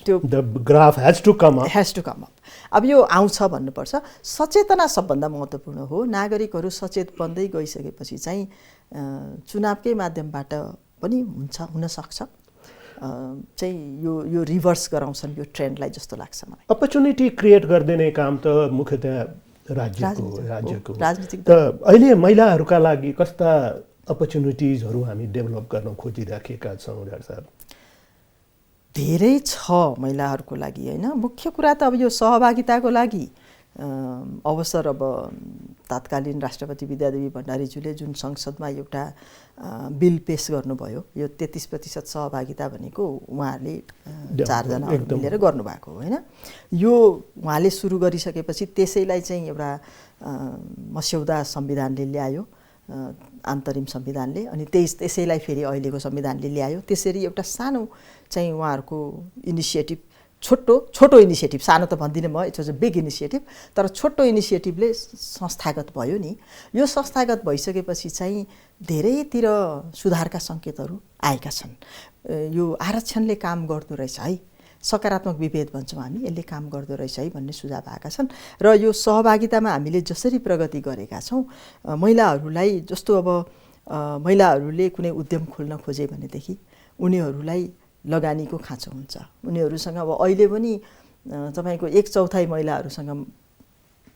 त्यो graph has to come up. अब यो आउँछ भन्नुपर्छ। सचेतना सबभन्दा महत्त्वपूर्ण हो। नागरिकहरू सचेत बन्दै गइसकेपछि चाहिँ चुनावकै माध्यमबाट पनि हुनसक्छ चाहिँ यो रिभर्स गराउँछन् यो ट्रेन्डलाई जस्तो लाग्छ मलाई। अपर्च्युनिटी क्रिएट गरिदिने काम त मुख्यतया राज्यको राजनीतिक त अहिले महिलाहरूका लागि कस्ता अपर्च्युनिटिजहरू हामी डेभलप गर्न खोजिराखेका छौँ डाक्टर साहब? धेरै छ महिलाहरूको लागि, होइन। मुख्य कुरा त अब यो सहभागिताको लागि अवसर अब तत्कालीन राष्ट्रपति विद्यादेवी भण्डारीज्यूले जुन संसदमा एउटा बिल पेश गर्नुभयो, यो 33% सहभागिता भनेको उहाँहरूले 4 जना मिलेर गर्नुभएको हो, होइन। यो उहाँले सुरु गरिसकेपछि त्यसैलाई चाहिँ एउटा मस्यौदा संविधानले ल्यायो, अन्तरिम संविधानले, अनि त्यसैलाई फेरि अहिलेको संविधानले ल्यायो। त्यसरी एउटा सानो चाहिँ उहाँहरूको इनिसिएटिभ छोटो इनिसिएटिभ, सानो त भन्दिनँ म, it's was a big initiative, तर छोटो इनिसिएटिभले संस्थागत भयो नि। यो संस्थागत भइसकेपछि चाहिँ धेरैतिर सुधारका सङ्केतहरू आएका छन्। यो आरक्षणले काम गर्दो रहेछ है, सकारात्मक विभेद भन्छौँ हामी, यसले काम गर्दो रहेछ है भन्ने सुझाव आएका छन्। र यो सहभागितामा हामीले जसरी प्रगति गरेका छौँ, महिलाहरूलाई जस्तो अब महिलाहरूले कुनै उद्यम खोल्न खोजे भनेदेखि उनीहरूलाई लगानीको खाँचो हुन्छ। उनीहरूसँग अब अहिले पनि तपाईँको 1/4 महिलाहरूसँग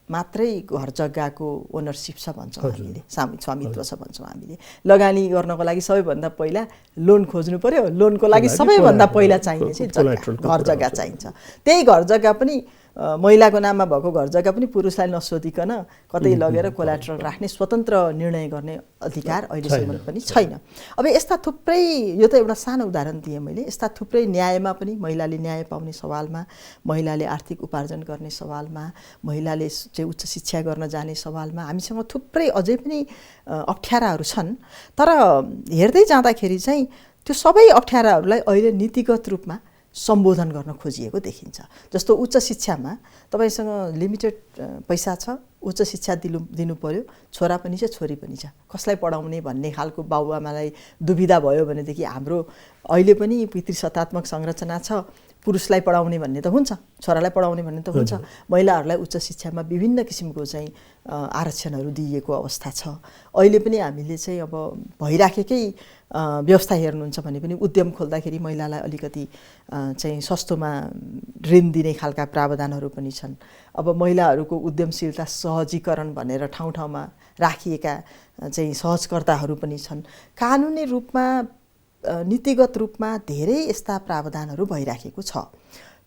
मात्रै घर जग्गाको ओनरसिप छ भन्छौँ हामीले, स्वामित्व छ भन्छौँ हामीले। लगानी गर्नको लागि सबैभन्दा पहिला लोन खोज्नु पर्यो, लोनको लागि सबैभन्दा पहिला चाहिने चाहिँ घर जग्गा चाहिन्छ। त्यही घर जग्गा पनि महिलाको नाममा भएको घर जग्गा पनि पुरुषलाई नसोधिकन कतै लगेर कोलाट्रल राख्ने स्वतन्त्र निर्णय गर्ने अधिकार अहिलेसम्म पनि छैन। अब यस्ता थुप्रै, यो त एउटा सानो उदाहरण दिएँ मैले, यस्ता थुप्रै न्यायमा पनि महिलाले न्याय पाउने सवालमा, महिलाले आर्थिक उपार्जन गर्ने सवालमा, महिलाले चाहिँ उच्च शिक्षा गर्न जाने सवालमा हामीसँग थुप्रै अझै पनि अप्ठ्याराहरू छन्। तर हेर्दै जाँदाखेरि चाहिँ त्यो सबै अप्ठ्याराहरूलाई अहिले नीतिगत रूपमा सम्बोधन गर्न खोजिएको देखिन्छ। जस्तो उच्च शिक्षामा तपाईँसँग लिमिटेड पैसा छ, उच्च शिक्षा दिनु पर्यो, छोरा पनि छ छोरी पनि छ, कसलाई पढाउने भन्ने खालको बाबुआमालाई दुविधा भयो भनेदेखि हाम्रो अहिले पनि पितृसत्तात्मक संरचना छ, पुरुषलाई पढाउने भन्ने त हुन्छ, छोरालाई पढाउने भन्ने त हुन्छ। महिलाहरूलाई उच्च शिक्षामा विभिन्न किसिमको चाहिँ आरक्षणहरू दिइएको अवस्था छ। अहिले पनि हामीले चाहिँ अब भइराखेकै व्यवस्था हेर्नुहुन्छ भने पनि उद्यम खोल्दाखेरि महिलालाई अलिकति चाहिँ सस्तोमा ऋण दिने खालका प्रावधानहरू पनि छन्। अब महिलाहरूको उद्यमशीलता सहजीकरण भनेर ठाउँ ठाउँमा राखिएका चाहिँ सहजकर्ताहरू पनि छन्। कानुनी रूपमा नीतिगत रूपमा धेरै यस्ता प्रावधानहरू भइराखेको छ।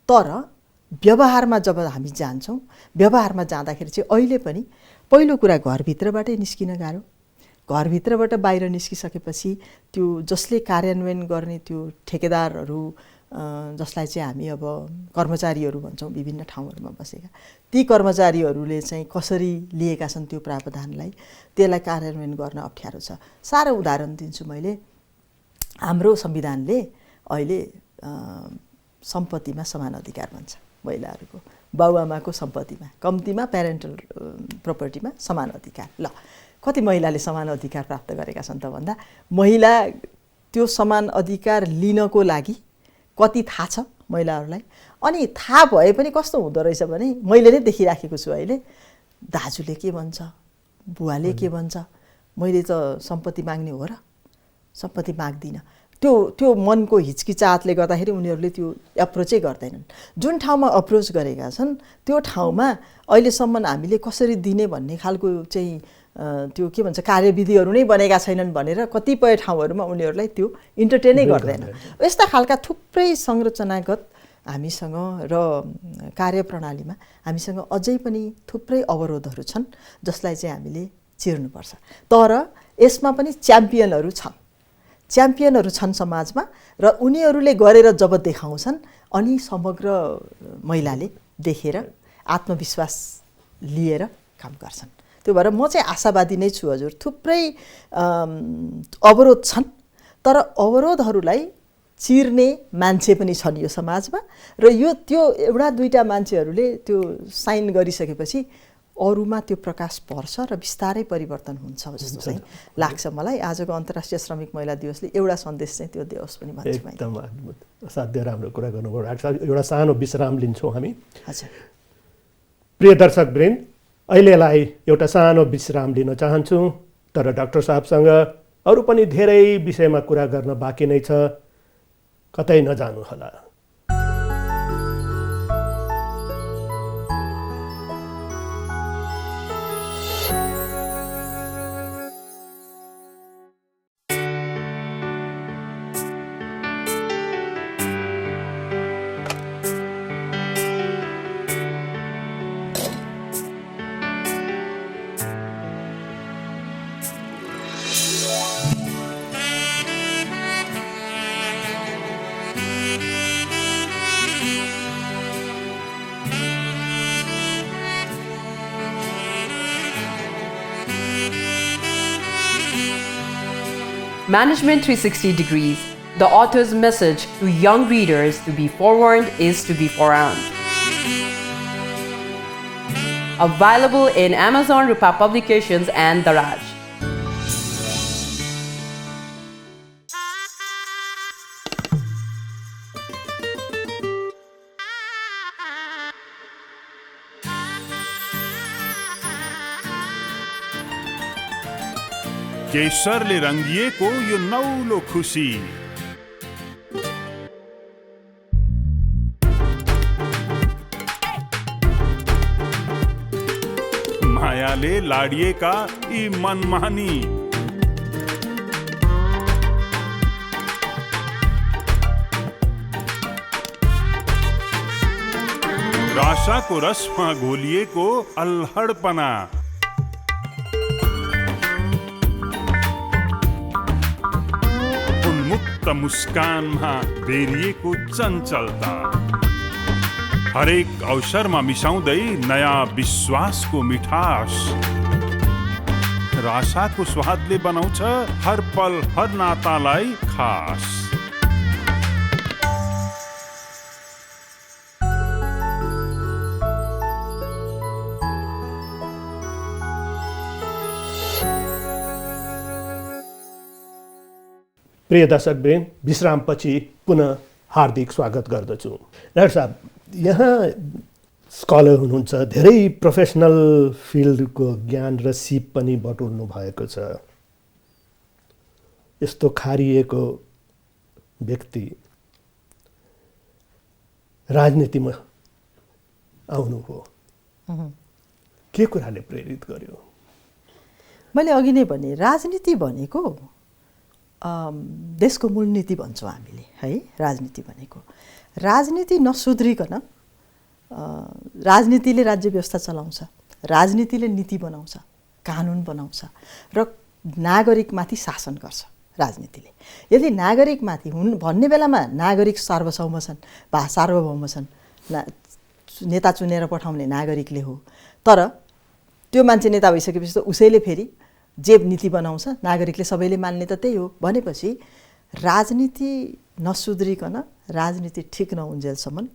तर व्यवहारमा जब हामी जान्छौँ, व्यवहारमा जाँदाखेरि चाहिँ अहिले पनि पहिलो कुरा घरभित्रबाटै निस्किन गाह्रो। घरभित्रबाट बाहिर निस्किसकेपछि त्यो जसले कार्यान्वयन गर्ने त्यो ठेकेदारहरू, जसलाई चाहिँ हामी अब कर्मचारीहरू भन्छौँ विभिन्न ठाउँहरूमा बसेका, ती कर्मचारीहरूले चाहिँ कसरी लिएका छन् त्यो प्रावधानलाई, त्यसलाई कार्यान्वयन गर्न अप्ठ्यारो छ। सारो उदाहरण दिन्छु मैले। हाम्रो संविधानले अहिले सम्पत्तिमा समान अधिकार भन्छ महिलाहरूको, बाबुआमाको सम्पत्तिमा, कम्तीमा प्यारेन्टल प्रोपर्टीमा समान अधिकार। ल, कति महिलाले समान अधिकार प्राप्त गरेका छन् त भन्दा, महिला त्यो समान अधिकार लिनको लागि कति थाहा छ महिलाहरूलाई? अनि थाहा भए पनि कस्तो हुँदो रहेछ भने, मैले नै देखिराखेको छु अहिले, दाजुले के भन्छ, बुवाले के भन्छ, मैले त सम्पत्ति माग्ने हो र, सम्पत्ति माग्दिनँ, त्यो मनको हिचकिचाहटले गर्दाखेरि उनीहरूले त्यो एप्रोचै गर्दैनन्। जुन ठाउँमा अप्रोच गरेका छन् त्यो ठाउँमा अहिलेसम्म हामीले कसरी दिने भन्ने खालको चाहिँ त्यो के भन्छ कार्यविधिहरू नै बनेका छैनन् भनेर कतिपय ठाउँहरूमा उनीहरूलाई त्यो इन्टरटेनै गर्दैन। यस्ता खालका थुप्रै संरचनागत हामीसँग र कार्यप्रणालीमा हामीसँग अझै पनि थुप्रै अवरोधहरू छन् जसलाई चाहिँ हामीले चिर्नुपर्छ। तर यसमा पनि च्याम्पियनहरू छन् समाजमा, र उनीहरूले गरेर जब देखाउँछन् अनि समग्र महिलाले देखेर आत्मविश्वास लिएर काम गर्छन्। त्यो भएर म चाहिँ आशावादी नै छु हजुर। थुप्रै अवरोध छन्, तर अवरोधहरूलाई चिर्ने मान्छे पनि छन् यो समाजमा, र त्यो एउटा दुईटा मान्छेहरूले त्यो साइन गरिसकेपछि अरूमा त्यो प्रकाश पर्छ र बिस्तारै परिवर्तन हुन्छ जस्तो चाहिँ लाग्छ मलाई। आजको अन्तर्राष्ट्रिय श्रमिक महिला दिवसले एउटा सन्देश चाहिँ त्यो दियोस् पनि भन्छु। एकदम अद्भुत, असाध्य राम्रो कुरा गर्नुभयो। एउटा सानो विश्राम लिन्छौँ हामी। हजुर। प्रिय दर्शकवृन्द, अहिलेलाई एउटा सानो विश्राम लिन चाहन्छु, तर डाक्टर साहबसँग अरू पनि धेरै विषयमा कुरा गर्न बाँकी नै छ, कतै नजानुहोला। Management 360 Degrees, The author's message to young readers to be forewarned is to be forearmed. Available in Amazon, Rupa Publications and Daraj. केशरले रंगिएको यो नौलो खुसी, मायाले लाडिएका यी मनमानी, राशाको रसमा घोलिएको अल्हडपना, उन्मुक्त मुस्कानमा बेरिएको चञ्चलता, हरेक अवसरमा मिसाउँदै नयाँ विश्वासको मिठास, राशाको स्वादले बनाउँछ हर पल हर नातालाई खास। प्रिय दर्शकवृन्द, विश्रामपछि पुनः हार्दिक स्वागत गर्दछु। डाक्टर साहब, यहाँ स्कलर हुनुहुन्छ, धेरै प्रोफेसनल फिल्डको ज्ञान र सिप पनि बटुल्नु भएको छ। यस्तो खारिएको व्यक्ति राजनीतिमा आउनुभयो, के कुराले प्रेरित गर्यो? मैले अघि नै भने राजनीति भनेको देशको मूलनीति भन्छौँ हामीले, है। राजनीति भनेको राजनीति नसुध्रिकन राजनीतिले राज्य व्यवस्था चलाउँछ, राजनीतिले नीति बनाउँछ, कानुन बनाउँछ र नागरिकमाथि शासन गर्छ राजनीतिले। यदि नागरिकमाथि भन्ने बेलामा नागरिक सार्वभौम छन्, सार्वभौम छन्, नेता चुनेर पठाउने नागरिकले हो, तर त्यो मान्छे नेता भइसकेपछि त उसैले फेरि जे नीति बनाउँछ नागरिकले सबैले मान्ने त त्यही हो भनेपछि राजनीति नसुध्रिकन, राजनीति ठिक नहुन्जेलसम्म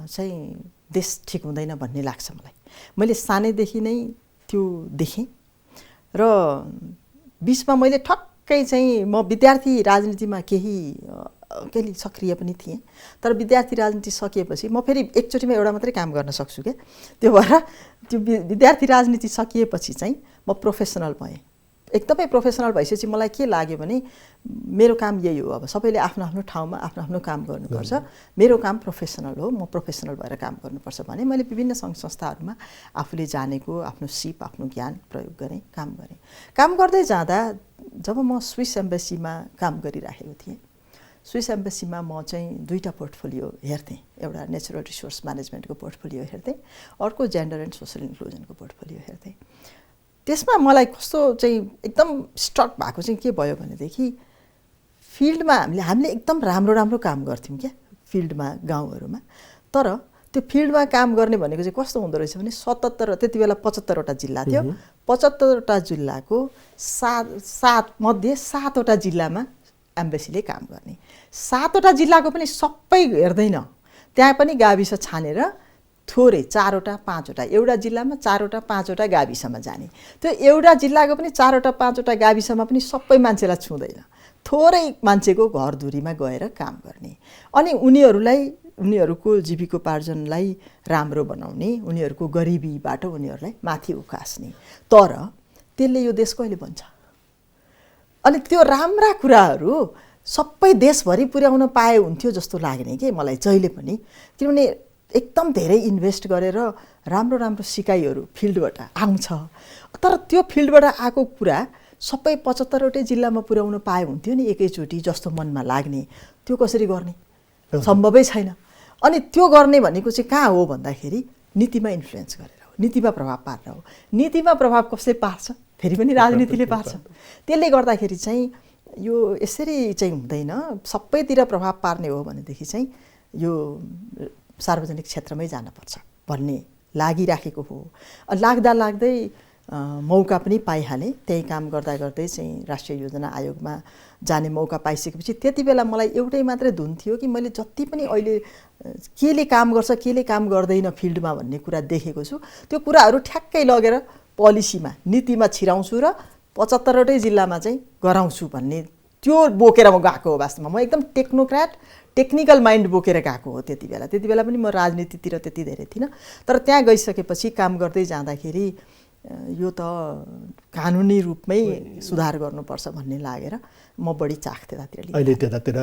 चाहिँ देश ठिक हुँदैन भन्ने लाग्छ मलाई। मैले सानैदेखि नै त्यो देखेँ र बिचमा मैले ठक्कै चाहिँ म विद्यार्थी राजनीतिमा केही सक्रिय पनि थिएँ, तर विद्यार्थी राजनीति सकिएपछि म फेरि एकचोटिमा एउटा मात्रै काम गर्न सक्छु क्या। त्यो भएर त्यो विद्यार्थी राजनीति सकिएपछि चाहिँ म प्रोफेसनल भएँ। एकदमै प्रोफेसनल भइसकेपछि मलाई के लाग्यो भने मेरो काम यही हो, अब सबैले आफ्नो आफ्नो ठाउँमा आफ्नो आफ्नो काम गर्नुपर्छ, मेरो काम प्रोफेसनल हो, म प्रोफेसनल भएर काम गर्नुपर्छ भने मैले विभिन्न सङ्घ संस्थाहरूमा आफूले जानेको आफ्नो सिप, आफ्नो ज्ञान प्रयोग गरेँ, काम गरेँ। काम गर्दै जाँदा जब म स्विस एम्बेसीमा काम गरिराखेको थिएँ, स्विस एम्बेसीमा म चाहिँ दुईवटा पोर्टफोलियो हेर्थेँ। एउटा नेचुरल रिसोर्स म्यानेजमेन्टको पोर्टफोलियो हेर्थेँ, अर्को जेन्डर एन्ड सोसल इन्क्लुजनको पोर्टफोलियो हेर्थेँ। त्यसमा मलाई कस्तो चाहिँ एकदम स्ट्रक भएको चाहिँ के भयो भनेदेखि फिल्डमा हामीले एकदम राम्रो काम गर्थ्यौँ क्या फिल्डमा, गाउँहरूमा। तर त्यो फिल्डमा काम गर्ने भनेको चाहिँ कस्तो हुँदो रहेछ भने 77, त्यति बेला 75वटा जिल्ला थियो, 75वटा जिल्लाको मध्ये 7वटा जिल्लामा एम्बेसीले काम गर्ने। 7वटा जिल्लाको पनि सबै हेर्दैन, त्यहाँ पनि गाविस छानेर थोरै 4वटा 5वटा, एउटा जिल्लामा 4वटा 5वटा गाविसमा जाने। त्यो एउटा जिल्लाको पनि 4वटा 5वटा गाविसमा पनि सबै मान्छेलाई छुँदैन, थोरै मान्छेको घरधुरीमा गएर काम गर्ने अनि उनीहरूको जीविकोपार्जनलाई राम्रो बनाउने, उनीहरूको गरिबीबाट उनीहरूलाई माथि उकास्ने। तर त्यसले यो देश कहिले बन्छ? अनि त्यो राम्रा कुराहरू सबै देशभरि पुर्याउन पाए हुन्थ्यो जस्तो लाग्ने कि मलाई जहिले पनि, किनभने एकदम धेरै इन्भेस्ट गरेर राम्रो सिकाइहरू फिल्डबाट आउँछ, तर त्यो फिल्डबाट आएको कुरा सबै 75वटै जिल्लामा पुर्याउन पाए हुन्थ्यो नि एकैचोटि जस्तो मनमा लाग्ने। त्यो कसरी गर्ने? सम्भवै छैन। अनि त्यो गर्ने भनेको चाहिँ कहाँ हो भन्दाखेरि नीतिमा इन्फ्लुएन्स गरेर हो, नीतिमा प्रभाव पारेर हो। नीतिमा प्रभाव कसले पार्छ? फेरि पनि राजनीतिले पार्छ। त्यसले गर्दाखेरि चाहिँ यो यसरी चाहिँ हुँदैन, सबैतिर प्रभाव पार्ने हो भनेदेखि चाहिँ यो सार्वजनिक क्षेत्रमै जानुपर्छ भन्ने लागिराखेको हो। लाग्दै मौका पनि पाइहालेँ। त्यही काम गर्दा गर्दै चाहिँ राष्ट्रिय योजना आयोगमा जाने मौका पाइसकेपछि त्यति बेला मलाई एउटै मात्रै धुन थियो कि मैले जति पनि अहिले केले काम गर्छ केले काम गर्दैन फिल्डमा भन्ने कुरा देखेको छु, त्यो कुराहरू ठ्याक्कै लगेर पोलिसीमा नीतिमा छिराउँछु र 75वटै जिल्लामा चाहिँ गराउँछु भन्ने त्यो बोकेर म गएको हो। वास्तवमा म एकदम टेक्निकल माइन्ड बोकेर गएको हो त्यति बेला पनि म राजनीतितिर त्यति धेरै थिइनँ। तर त्यहाँ गइसकेपछि काम गर्दै जाँदाखेरि यो त कानुनी रूपमै सुधार गर्नुपर्छ भन्ने लागेर म बढी चाख त्यतातिर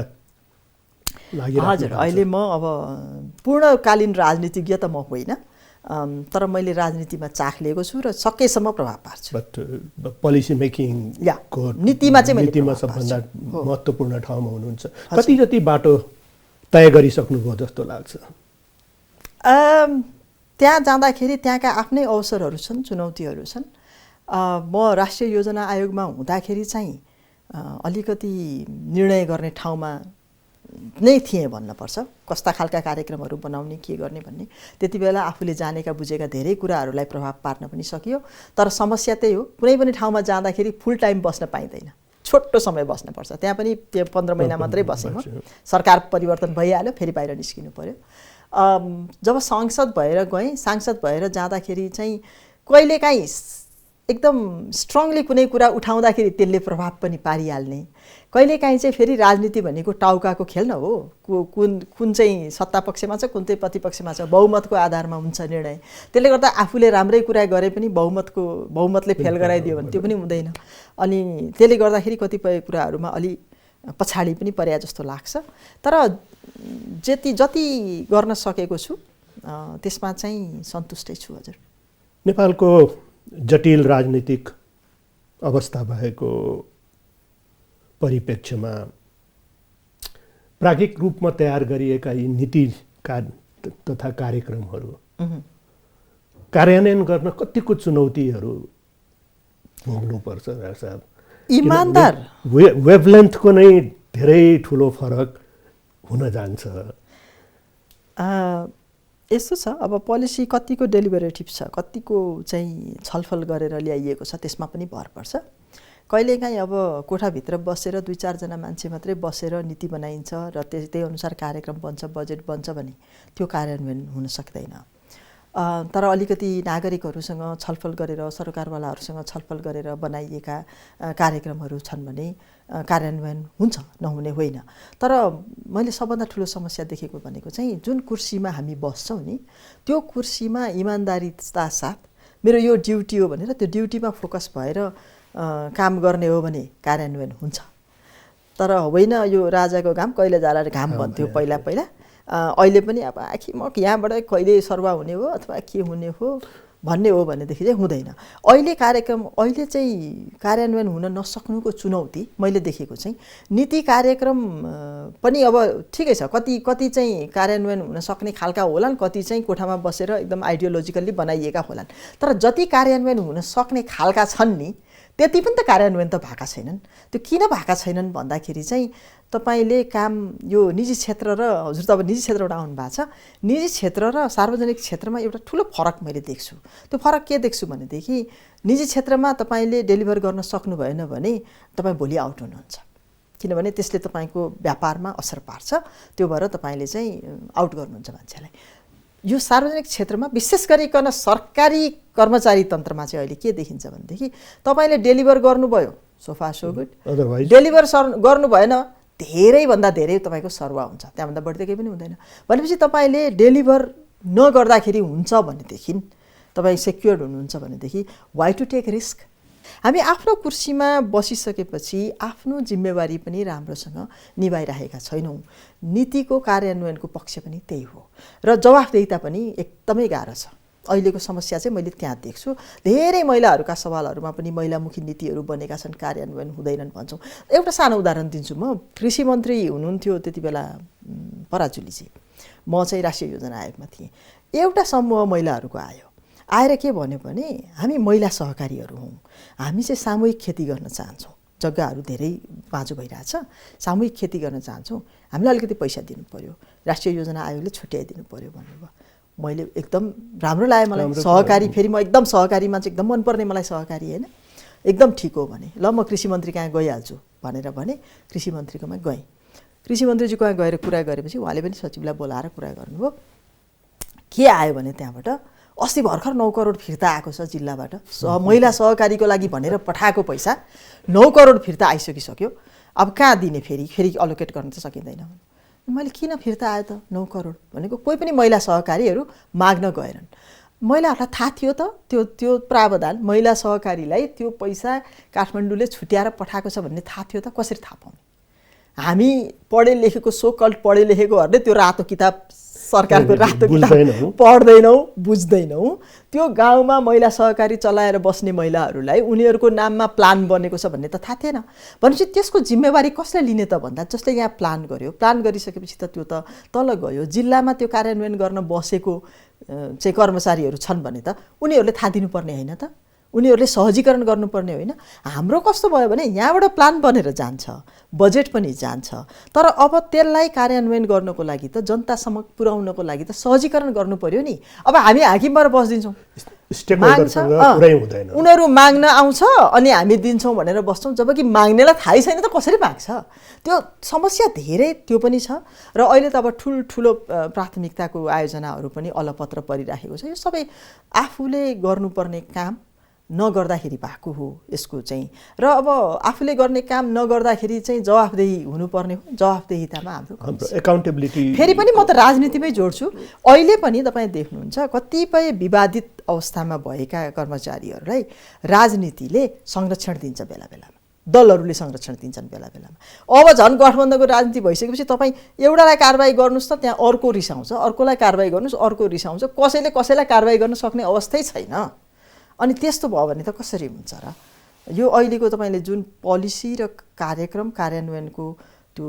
हजुर। अहिले म अब पूर्णकालीन राजनीतिज्ञ त म होइन, तर मैले राजनीतिमा चाख लिएको छु र सकेसम्म प्रभाव पार्छु। पोलिसी मेकिङ नीतिमा चाहिँ नीतिमा सबभन्दा महत्त्वपूर्ण ठाउँमा हुनुहुन्छ। कति जति बाटो तय गरिसक्नुभयो जस्तो लाग्छ? त्यहाँ जाँदाखेरि त्यहाँका आफ्नै अवसरहरू छन्, चुनौतीहरू छन्। म राष्ट्रिय योजना आयोगमा हुँदाखेरि चाहिँ अलिकति निर्णय गर्ने ठाउँमा नै थिएँ भन्नुपर्छ। कस्ता खालका कार्यक्रमहरू बनाउने के गर्ने भन्ने त्यति बेला आफूले जानेका बुझेका धेरै कुराहरूलाई प्रभाव पार्न पनि सकियो। तर समस्या त्यही हो, कुनै पनि ठाउँमा जाँदाखेरि फुल टाइम बस्न पाइँदैन, छोटो समय बस्नुपर्छ। त्यहाँ पनि 15 महिना मात्रै बसेँ म। सरकार परिवर्तन भइहाल्यो, फेरि बाहिर निस्किनु पर्यो। जब सांसद भएर गएँ, सांसद भएर जाँदाखेरि चाहिँ कहिलेकाहीँ एकदम स्ट्रङली कुनै कुरा उठाउँदाखेरि त्यसले प्रभाव पनि पारिहाल्ने, कहिलेकाहीँ चाहिँ फेरि राजनीति भनेको टाउकाको खेल न हो। कुन चाहिँ सत्ता पक्षमा छ, कुन चाहिँ प्रतिपक्षमा छ, बहुमतको आधारमा हुन्छ निर्णय। त्यसले गर्दा आफूले राम्रै कुरा गरे पनि बहुमतले फेल गराइदियो भने त्यो पनि हुँदैन। अनि त्यसले गर्दाखेरि कतिपय कुराहरूमा अलि पछाडि पनि पर्या जस्तो लाग्छ। तर जति गर्न सकेको छु त्यसमा चाहिँ सन्तुष्टै छु। हजुर, नेपालको जटिल राजनीतिक अवस्था भएको परिप्रेक्ष्यमा प्राज्ञिक रूपमा तयार गरिएका यी नीति तथा कार्यक्रमहरू कार्यान्वयन गर्न कतिको चुनौतीहरू भोग्नुपर्छ साहब? इमानदार वेभलेन्थको नै धेरै ठुलो फरक हुन जान्छ। यस्तो छ, अब पोलिसी कतिको डेलिभरेटिभ छ, कतिको चाहिँ छलफल गरेर ल्याइएको छ त्यसमा पनि भर पर्छ। कहिलेकाहीँ अब कोठाभित्र बसेर 2-4 जना मान्छे मात्रै बसेर नीति बनाइन्छ र त्यही अनुसार कार्यक्रम बन्छ, बजेट बन्छ भने त्यो कार्यान्वयन हुन सक्दैन। तर अलिकति नागरिकहरूसँग छलफल गरेर, सरकारवालाहरूसँग छलफल गरेर बनाइएका कार्यक्रमहरू छन् भने कार्यान्वयन हुन्छ, नहुने होइन। तर मैले सबभन्दा ठुलो समस्या देखेको भनेको चाहिँ जुन कुर्सीमा हामी बस्छौँ नि, त्यो कुर्सीमा इमान्दारीता साथ मेरो यो ड्युटी हो भनेर त्यो ड्युटीमा फोकस भएर काम गर्ने हो भने कार्यान्वयन हुन्छ। तर होइन यो राजाको घाम कहिले जाला घाम भन्थ्यो पहिला। अहिले पनि अब आखिर म यहाँबाट कहिले सर्वा हुने हो अथवा के हुने हो भन्ने हो भनेदेखि चाहिँ हुँदैन। अहिले चाहिँ कार्यान्वयन हुन नसक्नुको चुनौती मैले देखेको चाहिँ नीति कार्यक्रम पनि अब ठिकै छ, कति चाहिँ कार्यान्वयन हुन सक्ने खालका होलान्, कति चाहिँ कोठामा बसेर एकदम आइडियोलोजिकल्ली बनाइएका होलान्। तर जति कार्यान्वयन हुन सक्ने खालका छन् नि त्यति पनि त कार्यान्वयन त भएका छैनन्। त्यो किन भएका छैनन् भन्दाखेरि चाहिँ तपाईले काम यो निजी क्षेत्र र हजुर त अब निजी क्षेत्रबाट आउनु भएको छ, निजी क्षेत्र र सार्वजनिक क्षेत्रमा एउटा ठुलो फरक मैले देख्छु। त्यो फरक के देख्छु भनेदेखि निजी क्षेत्रमा तपाईले डेलिभर गर्न सक्नु भएन भने तपाई भोलि आउट हुनुहुन्छ, किनभने त्यसले तपाईको व्यापारमा असर पार्छ। त्यो भएर तपाईले चाहिँ आउट गर्नुहुन्छ मान्छेलाई। यो सार्वजनिक क्षेत्रमा विशेष गरिकन सरकारी कर्मचारी तन्त्रमा चाहिँ अहिले के देखिन्छ भनेदेखि तपाईले डेलिभर गर्नुभयो so far so good, deliver गर्नु भएन धेरैभन्दा धेरै तपाईको सर्वा हुन्छ, त्यहाँभन्दा बढी त केही पनि हुँदैन। भनेपछि तपाईले डेलिभर नगर्दाखेरि हुन्छ भनेदेखि तपाई सेक्युर्ड हुनुहुन्छ भनेदेखि वाइ टु टेक रिस्क। हामी आफ्नो कुर्सीमा बसिसकेपछि आफ्नो जिम्मेवारी पनि राम्रोसँग निभाइरहेका छैनौँ। नीतिको कार्यान्वयनको पक्ष पनि त्यही हो र जवाफदेहिता पनि एकदमै गाह्रो छ। अहिलेको समस्या चाहिँ मैले त्यहाँ देख्छु। धेरै महिलाहरूका सवालहरूमा पनि महिलामुखी नीतिहरू बनेका छन्, कार्यान्वयन हुँदैनन् भन्छौँ। एउटा सानो उदाहरण दिन्छु म। कृषि मन्त्री हुनुहुन्थ्यो त्यति बेला पराजुलीजी, म चाहिँ राष्ट्रिय योजना आयोगमा थिएँ। एउटा समूह महिलाहरूको आएर के भन्यो भने हामी महिला सहकारीहरू हौँ, हामी चाहिँ सामूहिक खेती गर्न चाहन्छौँ, जग्गाहरू धेरै बाँझो भइरहेछ, सामूहिक खेती गर्न चाहन्छौँ, हामीलाई अलिकति पैसा दिनु पर्यो, राष्ट्रिय योजना आयोगले छुट्याइदिनु पर्यो भन्नुभयो। मैले एकदम राम्रो लाग्यो मलाई सहकारी फेरि म एकदम सहकारीमा चाहिँ एकदम मनपर्ने मलाई सहकारी होइन एकदम ठिक हो भने ल म कृषि मन्त्री कहाँ गइहाल्छु भनेर भने कृषि मन्त्रीकोमा गएँ कृषि मन्त्रीजी कहाँ गएर कुरा गरेपछि उहाँले पनि सचिवलाई बोलाएर कुरा गर्नुभयो के आयो भने त्यहाँबाट अस्ति भर्खर 9 करोड फिर्ता आएको छ जिल्लाबाट महिला सहकारीको लागि भनेर पठाएको पैसा 9 करोड फिर्ता आइसकिसक्यो अब कहाँ दिने फेरि अलोकेट गर्न त सकिँदैन मैले किन फिर्ता आयो त 9 करोड भनेको कोही पनि महिला सहकारीहरू माग्न गएनन् महिलाहरूलाई थाहा थियो त त्यो प्रावधान महिला सहकारीलाई त्यो पैसा काठमाडौँले छुट्याएर पठाएको छ भन्ने थाहा थियो त कसरी थाहा पाउने हामी पढे लेखेको सोकल्ड पढे लेखेकोहरूले त्यो रातो किताब सरकारको रातो किताब पढ्दैनौँ बुझ्दैनौँ त्यो गाउँमा महिला सहकारी चलाएर बस्ने महिलाहरूलाई उनीहरूको नाममा प्लान बनेको छ भन्ने त थाहा थिएन भनेपछि त्यसको जिम्मेवारी कसले लिने त भन्दा जसले यहाँ प्लान गर्यो प्लान गरिसकेपछि त त्यो त तल गयो जिल्लामा त्यो कार्यान्वयन गर्न बसेको चाहिँ कर्मचारीहरू छन् भने त उनीहरूले थाहा दिनुपर्ने होइन त उनीहरूले सहजीकरण गर्नुपर्ने होइन हाम्रो कस्तो भयो भने यहाँबाट प्लान बनेर जान्छ बजेट पनि जान्छ तर अब त्यसलाई कार्यान्वयन गर्नको लागि त जनतासम्म पुर्याउनको लागि त सहजीकरण गर्नु पर्यो नि अब हामी हाकिम भएर बस्दिन्छौँ उनीहरू माग्न आउँछ अनि हामी दिन्छौँ भनेर बस्छौँ जबकि माग्नेलाई थाहै छैन त कसरी माग्छ त्यो समस्या धेरै त्यो पनि छ र अहिले त अब ठुलो प्राथमिकताको आयोजनाहरू पनि अलपत्र परिराखेको छ यो सबै आफूले गर्नुपर्ने काम नगर्दाखेरि भएको हो यसको चाहिँ र अब आफूले गर्ने काम नगर्दाखेरि चाहिँ जवाफदेही हुनुपर्ने हो जवाफदेहितामा हाम्रो एकाउन्टेबिलिटी फेरि पनि म त राजनीतिमै जोड्छु अहिले पनि तपाईँ देख्नुहुन्छ कतिपय विवादित अवस्थामा भएका कर्मचारीहरूलाई राजनीतिले संरक्षण दिन्छ बेला बेलामा दलहरूले संरक्षण दिन्छन् बेला बेलामा अब झन् गठबन्धनको राजनीति भइसकेपछि तपाईँ एउटालाई कारबाही गर्नुहोस् त त्यहाँ अर्को रिसाउँछ अर्कोलाई कारबाही गर्नुहोस् अर्को रिसाउँछ कसैलाई कारबाही गर्न सक्ने अवस्थै छैन अनि त्यस्तो भयो भने त कसरी हुन्छ र यो अहिलेको तपाईँले जुन पोलिसी र कार्यक्रम कार्यान्वयनको त्यो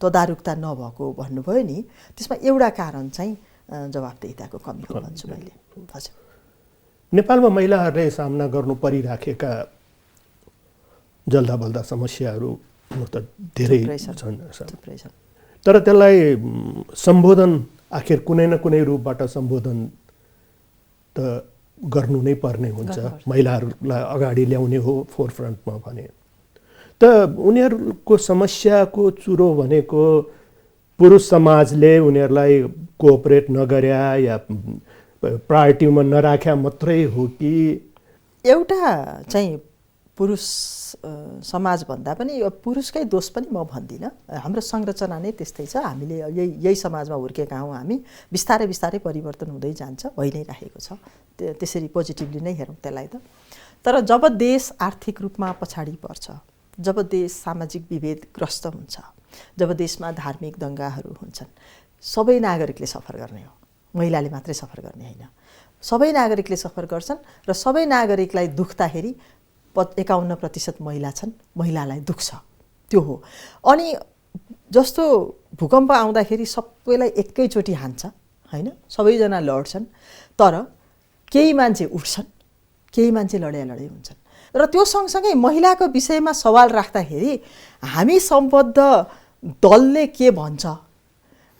तदारुकता नभएको भन्नुभयो नि त्यसमा एउटा कारण चाहिँ जवाफदेहिताको कमी हो भन्छु मैले हजुर नेपालमा महिलाहरूले सामना गर्नु परिराखेका जल्दा बल्दा समस्याहरू त धेरै छन् तर त्यसलाई सम्बोधन आखिर कुनै न कुनै रूपबाट सम्बोधन त गर्नु नै पर्ने हुन्छ महिलाहरूलाई अगाडि ल्याउने हो फोरफ्रन्टमा भने त उनीहरूको समस्याको चुरो भनेको पुरुष समाजले उनीहरूलाई कोअपरेट नगर्या या प्रायोरिटीमा नराख्या मात्रै हो कि एउटा चाहिँ पुरुष समाज भन्दा पनि यो पुरुषकै दोष पनि म भन्दिनँ हाम्रो संरचना नै त्यस्तै छ हामीले यही समाजमा हुर्केका हौँ हामी बिस्तारै बिस्तारै परिवर्तन हुँदै जान्छ भइ नै राखेको छ त्यसरी पोजिटिभली नै हेरौँ त्यसलाई त तर जब देश आर्थिक रूपमा पछाडि पर्छ जब देश सामाजिक विभेदग्रस्त हुन्छ जब देशमा धार्मिक दङ्गाहरू हुन्छन् सबै नागरिकले सफर गर्ने हो महिलाले मात्रै सफर गर्ने होइन सबै नागरिकले सफर गर्छन् र सबै नागरिकलाई दुख्दाखेरि 51% महिला छन् महिलालाई दुख्छ त्यो हो अनि जस्तो भूकम्प आउँदाखेरि सबैलाई एकैचोटि हान्छ हैन सबैजना लड्छन् तर केही मान्छे उठ्छन् केही मान्छे लडाइ हुन्छन् र त्यो सँगसँगै महिलाको विषयमा सवाल राख्दाखेरि हामी सम्बद्ध दलले के भन्छ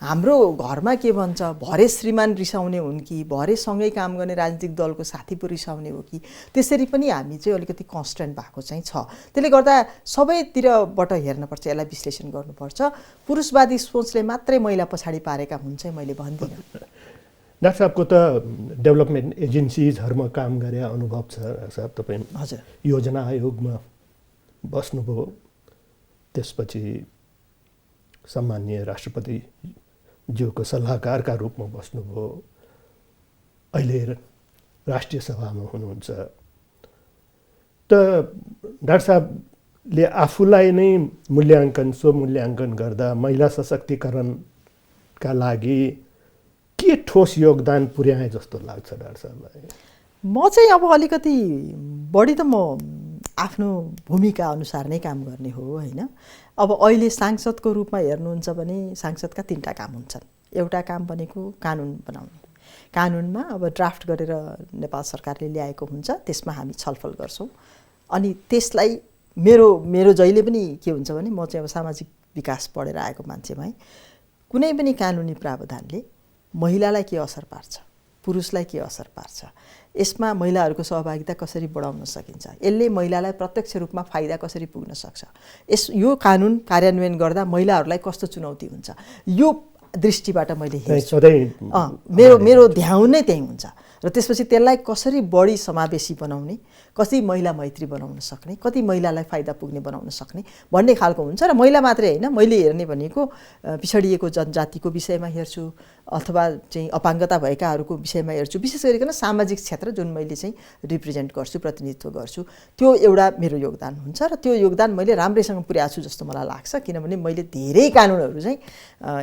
हाम्रो घरमा के भन्छ भरे श्रीमान रिसाउने हुन् कि भरे सँगै काम गर्ने राजनीतिक दलको साथी पो रिसाउने हो कि त्यसरी पनि हामी चाहिँ अलिकति कन्स्ट्यान्ट भएको चाहिँ छ त्यसले गर्दा सबैतिरबाट हेर्नुपर्छ यसलाई विश्लेषण गर्नुपर्छ पुरुषवादी सोचले मात्रै महिला पछाडि पारेका हुन् चाहिँ मैले भन्दिनँ डाक्टर साहबको त डेभलपमेन्ट एजेन्सिजहरूमा काम गरे अनुभव छ साहब तपाईँ हजुर योजना आयोगमा बस्नुभयो त्यसपछि सम्माननीय राष्ट्रपति ज्यूको सल्लाहकारका रूपमा बस्नुभयो अहिले राष्ट्रिय सभामा हुनुहुन्छ त डाक्टर साहबले आफूलाई नै स्वमूल्याङ्कन गर्दा महिला सशक्तिकरणका लागि के ठोस योगदान पुर्याए जस्तो लाग्छ डाक्टर साहबलाई म चाहिँ अब अलिकति बढी त म आफ्नो भूमिका अनुसार नै काम गर्ने हो हैन अब अहिले सांसदको रूपमा हेर्नुहुन्छ भने सांसदका 3टा काम हुन्छन् एउटा काम भनेको कानुन बनाउने कानुनमा अब ड्राफ्ट गरेर नेपाल सरकारले ल्याएको हुन्छ त्यसमा हामी छलफल गर्छौं अनि त्यसलाई मेरो जहिले पनि के हुन्छ भने म चाहिँ अब सामाजिक विकास पढेर आएको मान्छे भए कुनै पनि कानुनी प्रावधानले महिलालाई के असर पार्छ, पुरुषलाई के असर पार्छ, यसमा महिलाहरूको सहभागिता कसरी बढाउन सकिन्छ, यसले महिलालाई प्रत्यक्ष रूपमा फाइदा कसरी पुग्न सक्छ, यो कानुन कार्यान्वयन गर्दा महिलाहरूलाई कस्तो चुनौती हुन्छ, यो दृष्टिबाट मैले हेर्छु। मेरो ध्यान नै त्यही हुन्छ। र त्यसपछि त्यसलाई कसरी बढी समावेशी बनाउने, कति महिला मैत्री बनाउन सक्ने, कति महिलालाई फाइदा पुग्ने बनाउन सक्ने भन्ने खालको हुन्छ। र महिला मात्रै होइन, मैले हेर्ने भनेको पिछडिएको जनजातिको विषयमा हेर्छु अथवा चाहिँ अपाङ्गता भएकाहरूको विषयमा हेर्छु। विशेष गरिकन सामाजिक क्षेत्र जुन मैले चाहिँ रिप्रेजेन्ट गर्छु, प्रतिनिधित्व गर्छु, त्यो एउटा मेरो योगदान हुन्छ। र त्यो योगदान मैले राम्रैसँग पुर्याएको छु जस्तो मलाई लाग्छ, किनभने मैले धेरै कानुनहरू चाहिँ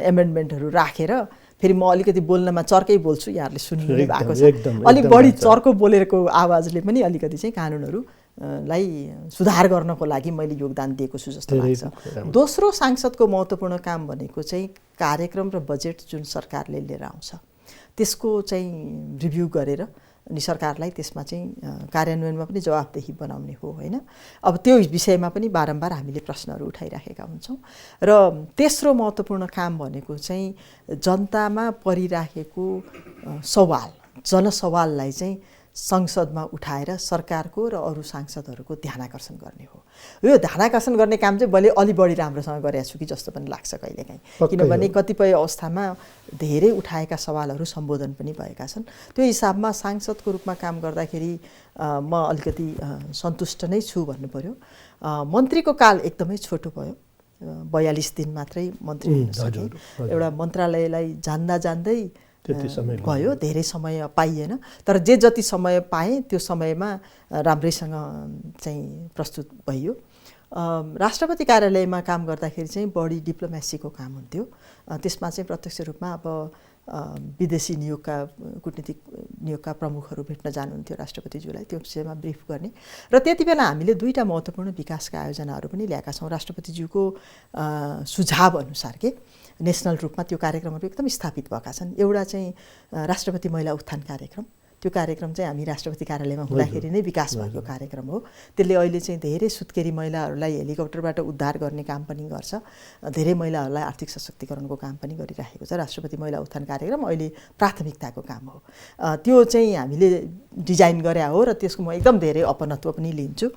एमेन्डमेन्टहरू राखेर, फेरि म अलिकति बोल्नमा चर्कै बोल्छु, यहाँहरूले सुन्नु भएको छ, अलिक बढी चर्को बोलेको आवाजले पनि अलिकति चाहिँ कानुनहरूलाई सुधार गर्नको लागि मैले योगदान दिएको छु जस्तो लाग्छ। दोस्रो सांसदको महत्त्वपूर्ण काम भनेको चाहिँ कार्यक्रम र बजेट जुन सरकारले लिएर आउँछ त्यसको चाहिँ रिभ्यू गरेर अनि सरकारलाई त्यसमा चाहिँ कार्यान्वयनमा पनि जवाफदेही बनाउने हो, होइन? अब त्यो विषयमा पनि बारम्बार हामीले प्रश्नहरू उठाइराखेका हुन्छौँ। र तेस्रो महत्त्वपूर्ण काम भनेको चाहिँ जनतामा परिराखेको सवाल, जनसवाललाई चाहिँ संसदमा उठाएर सरकारको र अरू सांसदहरूको ध्यानाकर्षण गर्ने हो। यो ध्यानाकर्षण गर्ने काम चाहिँ मैले अलि बढी राम्रोसँग गरेको छु कि जस्तो पनि लाग्छ कहिलेकाहीँ, किनभने कतिपय अवस्थामा धेरै उठाएका सवालहरू सम्बोधन पनि भएका छन्। त्यो हिसाबमा सांसदको रूपमा काम गर्दाखेरि म अलिकति सन्तुष्ट नै छु भन्नु पर्यो। मन्त्रीको काल एकदमै छोटो भयो, 42 दिन मात्रै मन्त्री हुन सके। एउटा मन्त्रालयलाई जान्दै भयो, धेरै समय पाइएन। तर जे जति समय पाएँ त्यो समयमा राम्रैसँग चाहिँ प्रस्तुत भइयो। राष्ट्रपति कार्यालयमा काम गर्दाखेरि चाहिँ बढी डिप्लोमेसीको काम हुन्थ्यो। त्यसमा चाहिँ प्रत्यक्ष रूपमा अब विदेशी नियोगका कूटनीतिक नियोगका प्रमुखहरू भेट्न जानुहुन्थ्यो राष्ट्रपतिज्यूलाई, त्यो विषयमा ब्रिफ गर्ने। र त्यति बेला हामीले दुईटा महत्त्वपूर्ण विकासका आयोजनाहरू पनि ल्याएका छौँ। राष्ट्रपतिज्यूको सुझाव अनुसार के नेसनल रूपमा त्यो कार्यक्रमहरू एकदम स्थापित भएका छन्। एउटा चाहिँ राष्ट्रपति महिला उत्थान कार्यक्रम, त्यो कार्यक्रम चाहिँ हामी राष्ट्रपति कार्यालयमा हुँदाखेरि नै विकास भएको कार्यक्रम हो। त्यसले अहिले चाहिँ धेरै सुत्केरी महिलाहरूलाई हेलिकप्टरबाट उद्धार गर्ने काम पनि गर्छ, धेरै महिलाहरूलाई आर्थिक सशक्तिकरणको काम पनि गरिराखेको छ। राष्ट्रपति महिला उत्थान कार्यक्रम अहिले प्राथमिकताको काम हो। त्यो चाहिँ हामीले डिजाइन गरे हो र त्यसको म एकदम धेरै अपनत्व पनि लिन्छु।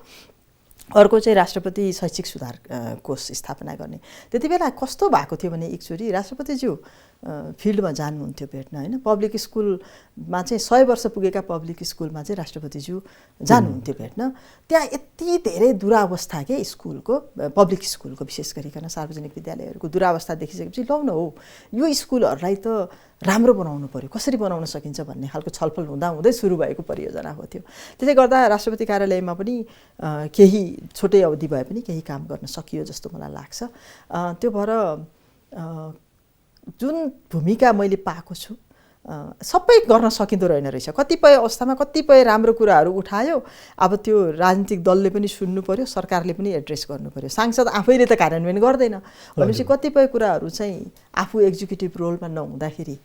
अर्को चाहिँ राष्ट्रपति शैक्षिक सुधार कोष स्थापना गर्ने। त्यति बेला कस्तो भएको थियो भने एकचोटि राष्ट्रपतिज्यू फिल्डमा जानुहुन्थ्यो भेट्न, होइन? पब्लिक स्कुलमा चाहिँ 100 वर्ष पुगेका पब्लिक स्कुलमा चाहिँ राष्ट्रपतिज्यू जानुहुन्थ्यो भेट्न। त्यहाँ यति धेरै दुरावस्था के स्कुलको, पब्लिक स्कुलको विशेष गरिकन सार्वजनिक विद्यालयहरूको दुरावस्था देखिसकेपछि लौ न हो यो स्कुलहरूलाई त राम्रो बनाउनु पर्यो, कसरी बनाउन सकिन्छ भन्ने खालको छलफल हुँदै सुरु भएको परियोजना हो त्यो। त्यसले गर्दा राष्ट्रपति कार्यालयमा पनि केही छोटै अवधि भए पनि केही काम गर्न सकियो जस्तो मलाई लाग्छ। त्यो भएर जुन भूमिका मैले पाएको छु सबै गर्न सकिँदो रहेन रहेछ। कतिपय अवस्थामा कतिपय राम्रो कुराहरू उठायो, अब त्यो राजनीतिक दलले पनि सुन्नु पर्यो, सरकारले पनि एड्रेस गर्नु पर्यो। सांसद आफैले त कार्यान्वयन गर्दैन भनेपछि कतिपय कुराहरू चाहिँ आफू एक्जिक्युटिभ रोलमा नहुँदाखेरि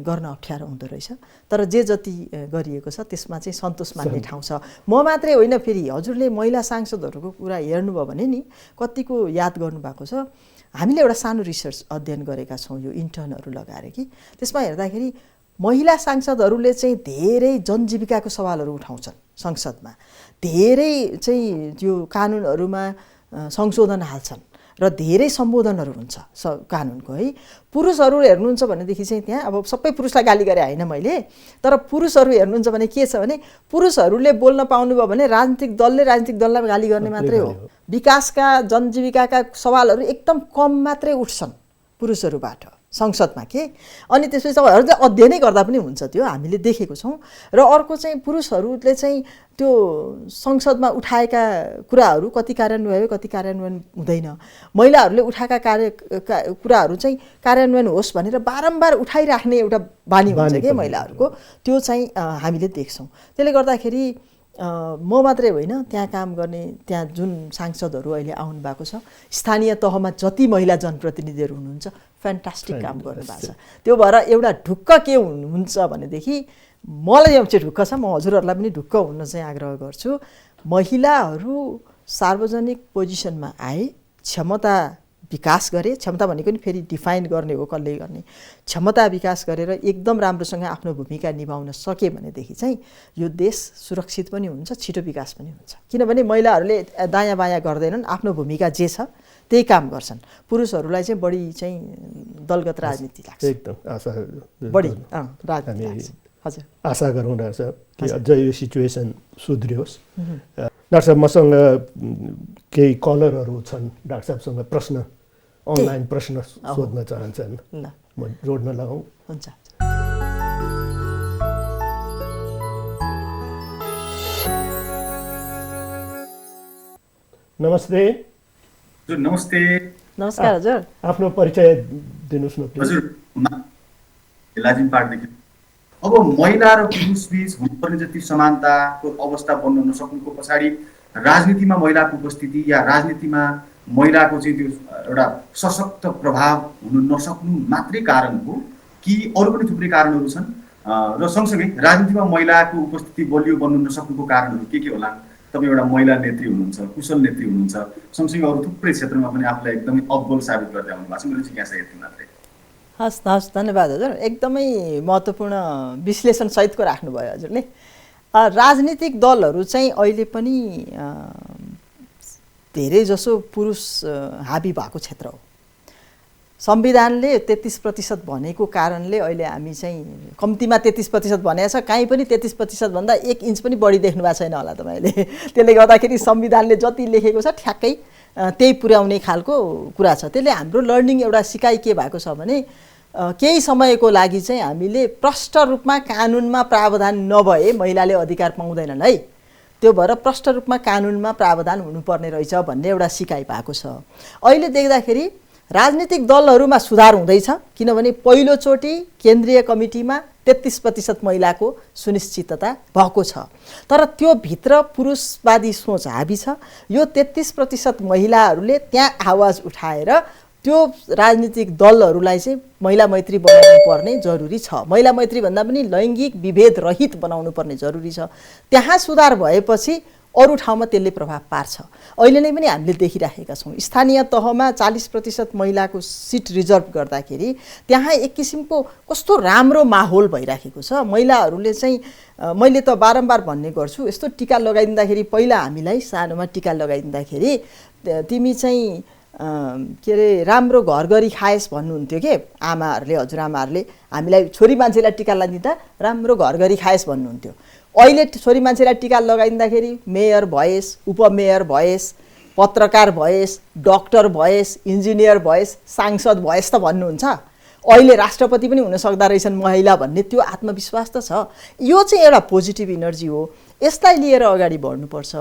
गर्न अप्ठ्यारो हुँदो रहेछ। तर जे जति गरिएको छ त्यसमा चाहिँ सन्तोष मान्ने ठाउँ छ। म मात्रै होइन, फेरि हजुरले महिला सांसदहरूको कुरा हेर्नुभयो भने नि कतिको याद गर्नुभएको छ। हामीले एउटा सानो रिसर्च अध्ययन गरेका छौँ यो इन्टर्नहरू लगाएर कि त्यसमा हेर्दाखेरि महिला सांसदहरूले चाहिँ धेरै जनजीविकाको सवालहरू उठाउँछन् संसदमा, धेरै चाहिँ त्यो कानुनहरूमा संशोधन हाल्छन् र धेरै सम्बोधनहरू हुन्छ कानुनको, है? पुरुषहरू हेर्नुहुन्छ भनेदेखि चाहिँ त्यहाँ अब सबै पुरुषलाई गाली गरे होइन मैले, तर पुरुषहरू हेर्नुहुन्छ भने के छ भने पुरुषहरूले बोल्न पाउनुभयो भने राजनीतिक दललाई गाली गर्ने मात्रै हो। विकासका जनजीविकाका सवालहरू एकदम कम मात्रै उठ्छन् पुरुषहरूबाट संसदमा के। अनि त्यसपछि तपाईँहरूले अध्ययनै गर्दा पनि हुन्छ, त्यो हामीले देखेको छौँ। र अर्को चाहिँ पुरुषहरूले चाहिँ त्यो संसदमा उठाएका कुराहरू कति कार्यान्वयन भयो, कति कार्यान्वयन हुँदैन। महिलाहरूले उठाएका कुराहरू चाहिँ कार्यान्वयन होस् भनेर बारम्बार उठाइराख्ने एउटा बानी हुन्छ कि महिलाहरूको, त्यो चाहिँ हामीले देख्छौँ। त्यसले गर्दाखेरि म मात्रै होइन, त्यहाँ काम गर्ने त्यहाँ जुन सांसदहरू अहिले आउनु भएको छ, स्थानीय तहमा जति महिला जनप्रतिनिधिहरू हुनुहुन्छ फ्यान्टास्टिक काम गर्नुभएको छ। त्यो भएर एउटा ढुक्क के हुन्छ भनेदेखि मलाई चाहिँ ढुक्क छ, म हजुरहरूलाई पनि ढुक्क हुन चाहिँ आग्रह गर्छु। महिलाहरू सार्वजनिक पोजिसनमा आए, क्षमता विकास गरे, क्षमता भनेको नि फेरि डिफाइन गर्ने हो, कसले गर्ने, क्षमता विकास गरेर एकदम राम्रोसँग आफ्नो भूमिका निभाउन सके भनेदेखि चाहिँ यो देश सुरक्षित पनि हुन्छ, छिटो विकास पनि हुन्छ। किनभने महिलाहरूले दायाँ बायाँ गर्दैनन्, आफ्नो भूमिका जे छ त्यही काम गर्छन्। पुरुषहरूलाई चाहिँ बढी चाहिँ दलगत राजनीति लाग्छ, एकदम आशा बढी राजनीति लाग्छ। हजुर, आशा गरौँ डाक्टर साहब कि अझ यो सिचुएसन सुध्रियोस्। डाक्टर साहब, मसँग केही कलरहरू छन्, डाक्टर साहबसँग प्रश्न, अनलाइन प्रश्न सोध्न चाहन्छन्, म जोड्न लगाउँ? हुन्छ। नमस्ते। हजुर नमस्ते। नमस्कार हजुर। आफ्नो परिचय दिनुहोस् न प्लिज। हजुर लाजिम पार्टदेखि अब महिला र पुरुष बीच हुनुपर्ने जति समानताको अवस्था बन्न नसक्नुको पछाडि राजनीतिमा महिलाको उपस्थिति या राजनीतिमा महिलाको चाहिँ त्यो एउटा सशक्त प्रभाव हुन नसक्नु मात्रै कारण हो कि अरू पनि थुप्रै कारणहरू छन्? र सँगसँगै राजनीतिमा महिलाको उपस्थिति बलियो बन्न नसक्नुको कारणहरू के होला? तपाईँ एउटा महिला नेत्री हुनुहुन्छ, कुशल नेत्री हुनुहुन्छ, सँगसँगै अरू थुप्रै क्षेत्रमा पनि आफूलाई एकदमै अब्बल साबित गर्दै आउनु भएको छ। मेरो जिज्ञासा यति मात्रै। हस् हस्, धन्यवाद हजुर। एकदमै महत्त्वपूर्ण विश्लेषण सहितको राख्नुभयो हजुरले। राजनीतिक दलहरू चाहिँ अहिले पनि धेरै जसो पुरुष हाबी भएको क्षेत्र हो। संविधानले 33% भनेको कारणले अहिले हामी चाहिँ कम्तीमा 33% भनेको छ, कहीँ पनि 33% भन्दा 1 इन्च पनि बढी देख्नु भएको छैन होला तपाईँले। त्यसले गर्दाखेरि संविधानले जति लेखेको छ ठ्याक्कै त्यही पुर्याउने खालको कुरा छ। त्यसले हाम्रो लर्निङ एउटा सिकाइ के भएको छ भने केही समयको लागि चाहिँ हामीले प्रष्ट रूपमा कानुनमा प्रावधान नभए महिलाले अधिकार पाउँदैनन् है, त्यो भएर प्रष्ट रूपमा कानुनमा प्रावधान हुनुपर्ने रहेछ भन्ने एउटा सिकाइ भएको छ। अहिले देख्दाखेरि राजनीतिक दलहरूमा सुधार हुँदैछ, किनभने पहिलोचोटि केन्द्रीय कमिटीमा 33% महिलाको सुनिश्चितता भएको छ। तर त्यो भित्र पुरुषवादी सोच हाबी छ। यो 33% महिलाहरूले त्यहाँ आवाज उठाएर त्यो राजनीतिक दलहरूलाई चाहिँ महिला मैत्री बनाउनु पर्ने जरुरी छ। महिला मैत्री भन्दा पनि लैङ्गिक विभेद रहित बनाउनु पर्ने जरुरी छ। त्यहाँ सुधार भएपछि अरू ठाउँमा त्यसले प्रभाव पार्छ। अहिले नै पनि हामीले देखिराखेका छौँ, स्थानीय तहमा 40% महिलाको सिट रिजर्भ गर्दाखेरि त्यहाँ एक किसिमको कस्तो राम्रो माहौल भइराखेको छ। महिलाहरूले चाहिँ, मैले त बारम्बार भन्ने गर्छु, यस्तो टिका लगाइदिँदाखेरि, पहिला हामीलाई सानोमा टिका लगाइदिँदाखेरि तिमी चाहिँ के अरे राम्रो घर गरी खाएस् भन्नुहुन्थ्यो के आमाहरूले, हजुरआमाहरूले हामीलाई छोरी मान्छेलाई टिका लगाइदिँदा राम्रो घर गरी खाएस् भन्नुहुन्थ्यो। अहिले छोरी मान्छेलाई टिका लगाइदिँदाखेरि मेयर भएस्, उपमेयर भएस्, पत्रकार भएस्, डक्टर भएस्, इन्जिनियर भएस्, सांसद भएस् त भन्नुहुन्छ। अहिले राष्ट्रपति पनि हुन सक्दा रहेछन् महिला भन्ने त्यो आत्मविश्वास त छ। यो चाहिँ एउटा पोजिटिभ इनर्जी हो। यसलाई लिएर अगाडि बढ्नुपर्छ।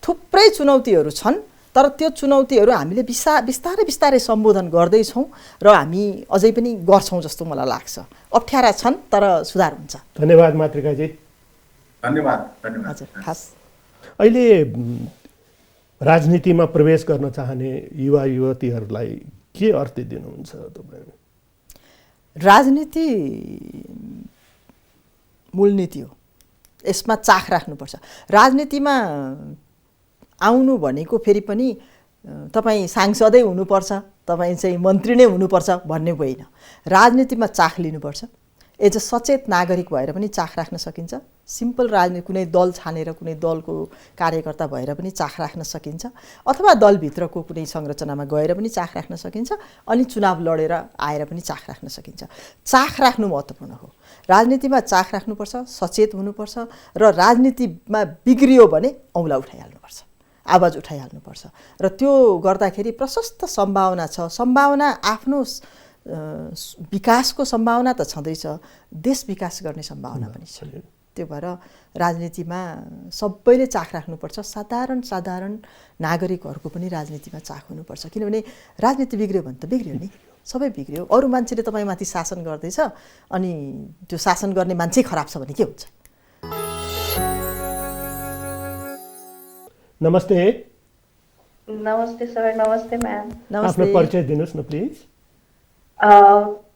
थुप्रै चुनौतीहरू छन्, तर त्यो चुनौतीहरू हामीले बिस्तारै बिस्तारै सम्बोधन गर्दैछौँ र हामी अझै पनि गर्छौँ जस्तो मलाई लाग्छ। अप्ठ्यारा छन् तर सुधार हुन्छ। धन्यवाद मातृकाजी। धन्यवाद। हजुर, खास अहिले राजनीतिमा प्रवेश गर्न चाहने युवा युवतीहरूलाई के अर्थ दिनुहुन्छ तपाईँ? राजनीति मूलनीति हो, यसमा चाख राख्नुपर्छ। राजनीतिमा आउनु भनेको फेरि पनि तपाईँ सांसदै हुनुपर्छ, तपाईँ चाहिँ मन्त्री नै हुनुपर्छ भन्ने होइन। राजनीतिमा चाख लिनुपर्छ। एज अ सचेत नागरिक भएर पनि चाख राख्न सकिन्छ। सिम्पल राजनीति, कुनै दल छानेर कुनै दलको कार्यकर्ता भएर पनि चाख राख्न सकिन्छ, अथवा दलभित्रको कुनै संरचनामा गएर पनि चाख राख्न सकिन्छ, अनि चुनाव लडेर आएर पनि चाख राख्न सकिन्छ। चाख राख्नु महत्त्वपूर्ण हो। राजनीतिमा चाख राख्नुपर्छ, सचेत हुनुपर्छ, र राजनीतिमा बिग्रियो भने औँला उठाइहाल्नुपर्छ, आवाज उठाइहाल्नुपर्छ। र त्यो गर्दाखेरि प्रशस्त सम्भावना छ। सम्भावना आफ्नो विकासको सम्भावना त छँदैछ, देश विकास गर्ने सम्भावना पनि छ। त्यो भएर राजनीतिमा सबैले चाख राख्नुपर्छ। साधारण नागरिकहरूको पनि राजनीतिमा चाख हुनुपर्छ। किनभने राजनीति बिग्रियो भने त बिग्रियो नि, सबै बिग्रियो। अरू मान्छेले तपाईँमाथि शासन गर्दैछ अनि त्यो शासन गर्ने मान्छे खराब छ भने के हुन्छ? नमस्ते। नमस्ते सर। नमस्ते म्याम। आफ्नो परिचय दिनुहोस् न प्लिज।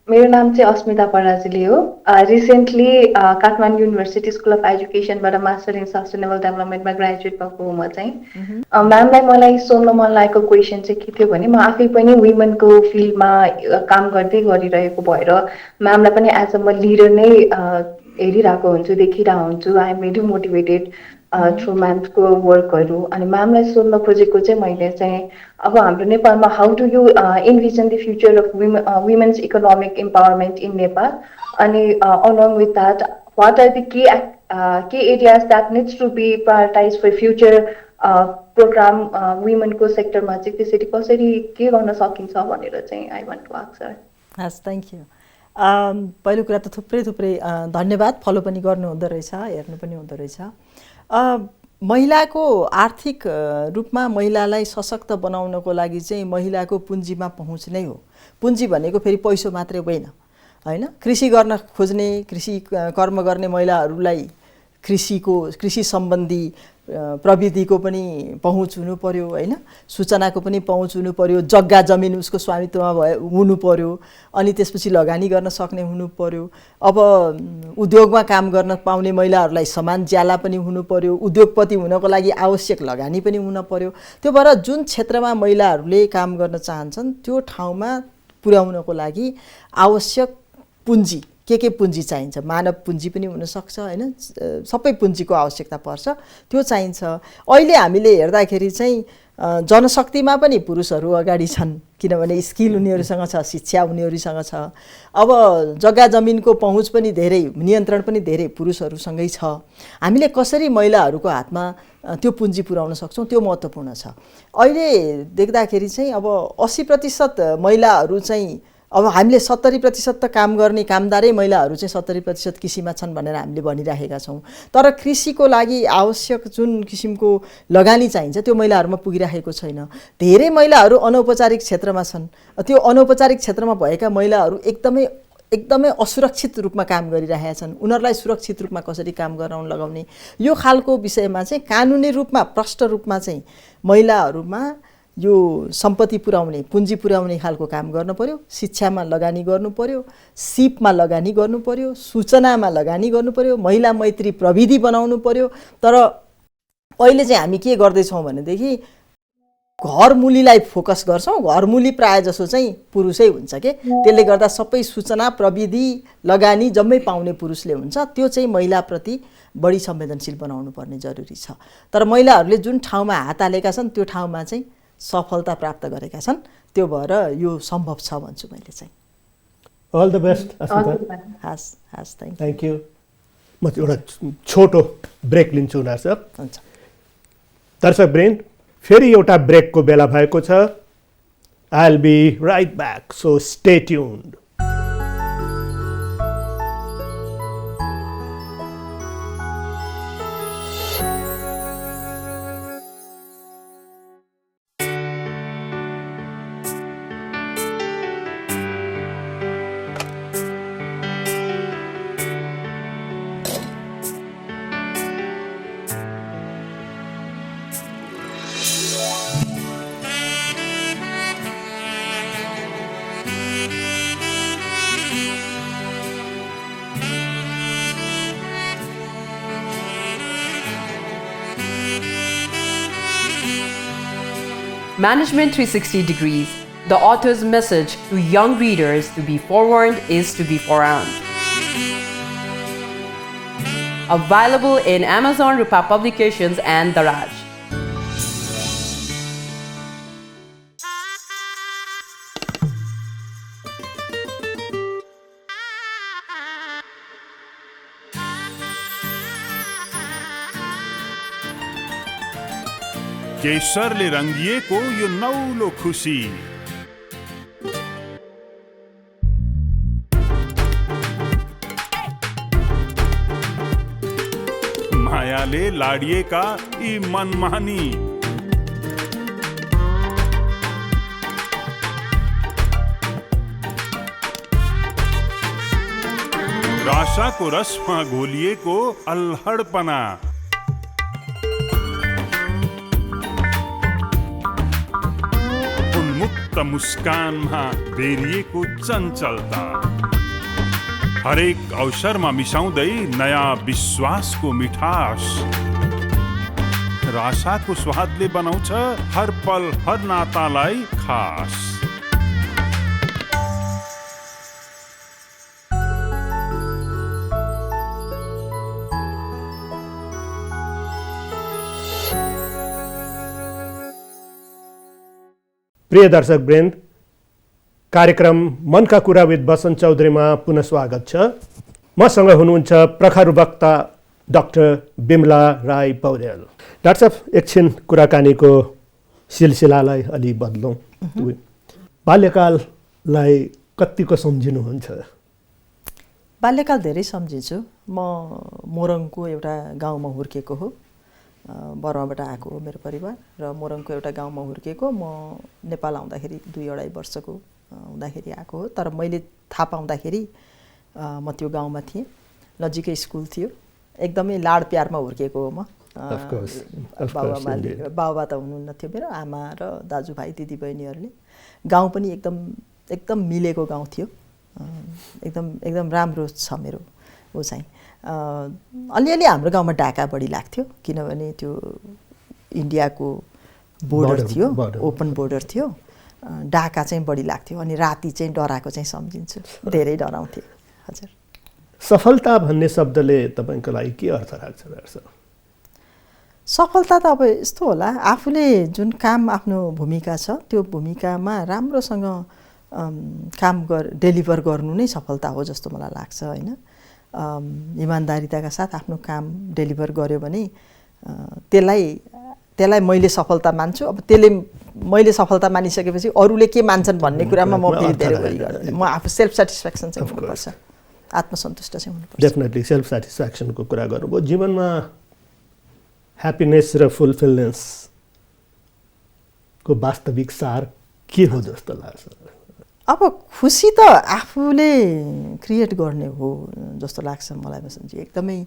मेरो नाम चाहिँ अस्मिता पराजुली हो। Recently Kathmandu university school of एजुकेसनबाट मास्टर इन सस्टेनेबल डेभलपमेन्टमा ग्रेजुएट भएको हो। म चाहिँ म्यामलाई मलाई सोध्न मन लागेको क्वेसन चाहिँ के थियो भने, म आफै पनि वुमेनको फिल्डमा काम गरिरहेको भएर म्यामलाई पनि एज अ म लिडर नै हेरिरहेको हुन्छु, देखिरहेको हुन्छु। I am very motivated through म्यामको वर्कहरू। अनि म्यामलाई सोध्न खोजेको चाहिँ मैले चाहिँ अब हाम्रो नेपालमा how do you envision the future of women's economic empowerment in Nepal, and along with that, what are the key areas that needs to be prioritized for future program women को sector मा चाहिँ त्यसरी कसरी के गर्न सकिन्छ भनेर चाहिँ I want to ask her. हस्, थ्याङ्क यू। पहिलो कुरा त थुप्रै धन्यवाद। फलो पनि गर्नु हुँदो रहेछ, हेर्नु पनि हुँदो रहेछ। महिलाको आर्थिक रूपमा महिलालाई सशक्त बनाउनको लागि चाहिँ महिलाको पुँजीमा पहुँच नै हो। पुँजी भनेको फेरि पैसो मात्रै होइन, हैन? कृषि गर्न खोज्ने, कृषि कर्म गर्ने महिलाहरूलाई कृषि सम्बन्धी प्रविधिको पनि पहुँच हुनु पर्यो, हैन? सूचनाको पनि पहुँच हुनु पर्यो, जग्गा जमिन उसको स्वामित्वमा हुनु पर्यो, अनि त्यसपछि लगानी गर्न सक्ने हुनु पर्यो। अब उद्योगमा काम गर्न पाउने महिलाहरूलाई समान ज्याला पनि हुनु पर्यो, उद्योगपति हुनको लागि आवश्यक लगानी पनि हुन पर्यो। त्यो भएर जुन क्षेत्रमा महिलाहरूले काम गर्न चाहन्छन् त्यो ठाउँमा पुर्याउनको लागि आवश्यक पुँजी के पुँजी चाहिन्छ, मानव पुँजी पनि हुनसक्छ, हैन? सबै पुँजीको आवश्यकता पर्छ, त्यो चाहिन्छ। अहिले हामीले हेर्दाखेरि चाहिँ जनशक्तिमा पनि पुरुषहरू अगाडि छन्, किनभने स्किल उनीहरूसँग छ, शिक्षा उनीहरूसँग छ। अब जग्गा जमिनको पहुँच पनि धेरै, नियन्त्रण पनि धेरै पुरुषहरूसँगै छ। हामीले कसरी महिलाहरूको हातमा त्यो पुँजी पुर्याउन सक्छौँ त्यो महत्त्वपूर्ण छ। अहिले देख्दाखेरि चाहिँ अब 80% महिलाहरू चाहिँ, अब हामीले 70% त काम गर्ने कामदारै महिलाहरू चाहिँ 70% कृषिमा छन् भनेर हामीले भनिराखेका छौँ। तर कृषिको लागि आवश्यक जुन किसिमको लगानी चाहिन्छ त्यो महिलाहरूमा पुगिरहेको छैन। धेरै महिलाहरू अनौपचारिक क्षेत्रमा छन्। त्यो अनौपचारिक क्षेत्रमा भएका महिलाहरू एकदमै असुरक्षित रूपमा काम गरिरहेका छन्। उनीहरूलाई सुरक्षित रूपमा कसरी काम गराउन लगाउने, यो खालको विषयमा चाहिँ कानुनी रूपमा प्रष्ट रूपमा चाहिँ महिलाहरूमा यो सम्पत्ति पुर्याउने, पुँजी पुर्याउने खालको काम गर्न पर्यो। शिक्षामा लगानी गर्नु पर्यो, सिपमा लगानी गर्नु पर्यो, सूचनामा लगानी गर्नु पर्यो, महिला मैत्री प्रविधि बनाउनु पर्यो। तर अहिले चाहिँ हामी के गर्दैछौँ भनेदेखि घरमूलीलाई फोकस गर्छौँ। घरमूली प्रायः जसो चाहिँ पुरुषै हुन्छ के, त्यसले गर्दा सबै सूचना प्रविधि लगानी जम्मै पाउने पुरुषले हुन्छ। त्यो चाहिँ महिलाप्रति बढी संवेदनशील बनाउनु पर्ने जरुरी छ। तर महिलाहरूले जुन ठाउँमा हात हालेका छन् त्यो ठाउँमा चाहिँ सफलता प्राप्त गरेका छन्। त्यो भएर यो सम्भव छ भन्छु मैले चाहिँ। अल द बेस्ट अस्मिता। हस्, थ्याङ्क यू। म एउटा छोटो ब्रेक लिन्छु उनीहरू। हुन्छ दर्शक वृन्द, फेरि एउटा ब्रेकको बेला भएको छ। I will be right back, so stay tuned. Management 360 Degrees, the author's message to young readers: to be forewarned is to be forearmed. Available in Amazon, Rupa Publications and Daraj. केशरले रङ्गिएको यो नौलो खुसी, मायाले लाडिएका यी मनमानी, राशाको रसमा घोलिएको अल्हडपना, मुस्कानमा बेरिएको चञ्चलता, हरेक अवसरमा मिसाउँदै नयाँ विश्वासको मिठास र आशाको स्वादले बनाउँछ हर पल हर नातालाई खास। प्रिय दर्शकवृन्द, कार्यक्रम मनका कुरा विथ बसन्त चौधरीमा पुनः स्वागत छ। मसँग हुनुहुन्छ प्रखर वक्ता डाक्टर बिमला राई पौड्याल। डाक्टर साहब, एकछिन कुराकानीको सिलसिलालाई अलि बदलौँ। बाल्यकाललाई कतिको सम्झिनुहुन्छ? बाल्यकाल धेरै सम्झिन्छु। म मोरङको एउटा गाउँमा हुर्केको हो। बर्माबाट आएको हो मेरो परिवार र मोरङको एउटा गाउँमा हुर्केको। म नेपाल आउँदाखेरि 2-2.5 वर्षको हुँदाखेरि आएको हो। तर मैले थाहा पाउँदाखेरि म त्यो गाउँमा थिएँ, नजिकै स्कुल थियो। एकदमै लाड प्यारमा हुर्केको हो म। बाबा त हुनुहुन्न थियो, मेरो आमा र दाजुभाइ दिदीबहिनीहरूले। गाउँ पनि एकदम मिलेको गाउँ थियो। एकदम राम्रो छ मेरो ऊ चाहिँ। अलिअलि हाम्रो गाउँमा डाका बढी लाग्थ्यो, किनभने त्यो इन्डियाको बोर्डर थियो, ओपन बोर्डर थियो। डाका चाहिँ बढी लाग्थ्यो अनि राति चाहिँ डराएको चाहिँ सम्झिन्छु, धेरै डराउँथे। हजुर। सफलता भन्ने शब्दले तपाईँको लागि के अर्थ राख्छ डाक्टर? सफलता त अब यस्तो होला, आफूले जुन काम आफ्नो भूमिका छ त्यो भूमिकामा राम्रोसँग काम डेलिभर गर्नु नै सफलता हो जस्तो मलाई लाग्छ होइन। इमान्दारिताका साथ आफ्नो काम डेलिभर गर्यो भने त्यसलाई मैले सफलता मान्छु। अब त्यसले मैले सफलता मानिसकेपछि अरूले के मान्छन् भन्ने कुरामा म फेरि धेरै उयो गर्दिनँ। म आफू सेल्फ सेटिस्फ्याक्सन चाहिँ हुनुपर्छ, आत्मसन्तुष्ट चाहिँ हुनुपर्छ। डेफिनेटली सेल्फ सेटिस्फ्याक्सनको कुरा गर्नुभयो। जीवनमा ह्याप्पिनेस र फुलफिलनेसको वास्तविक सार के हो जस्तो लाग्छ? अब खुसी त आफूले क्रिएट गर्ने हो जस्तो लाग्छ मलाई बसन्तजी। एकदमै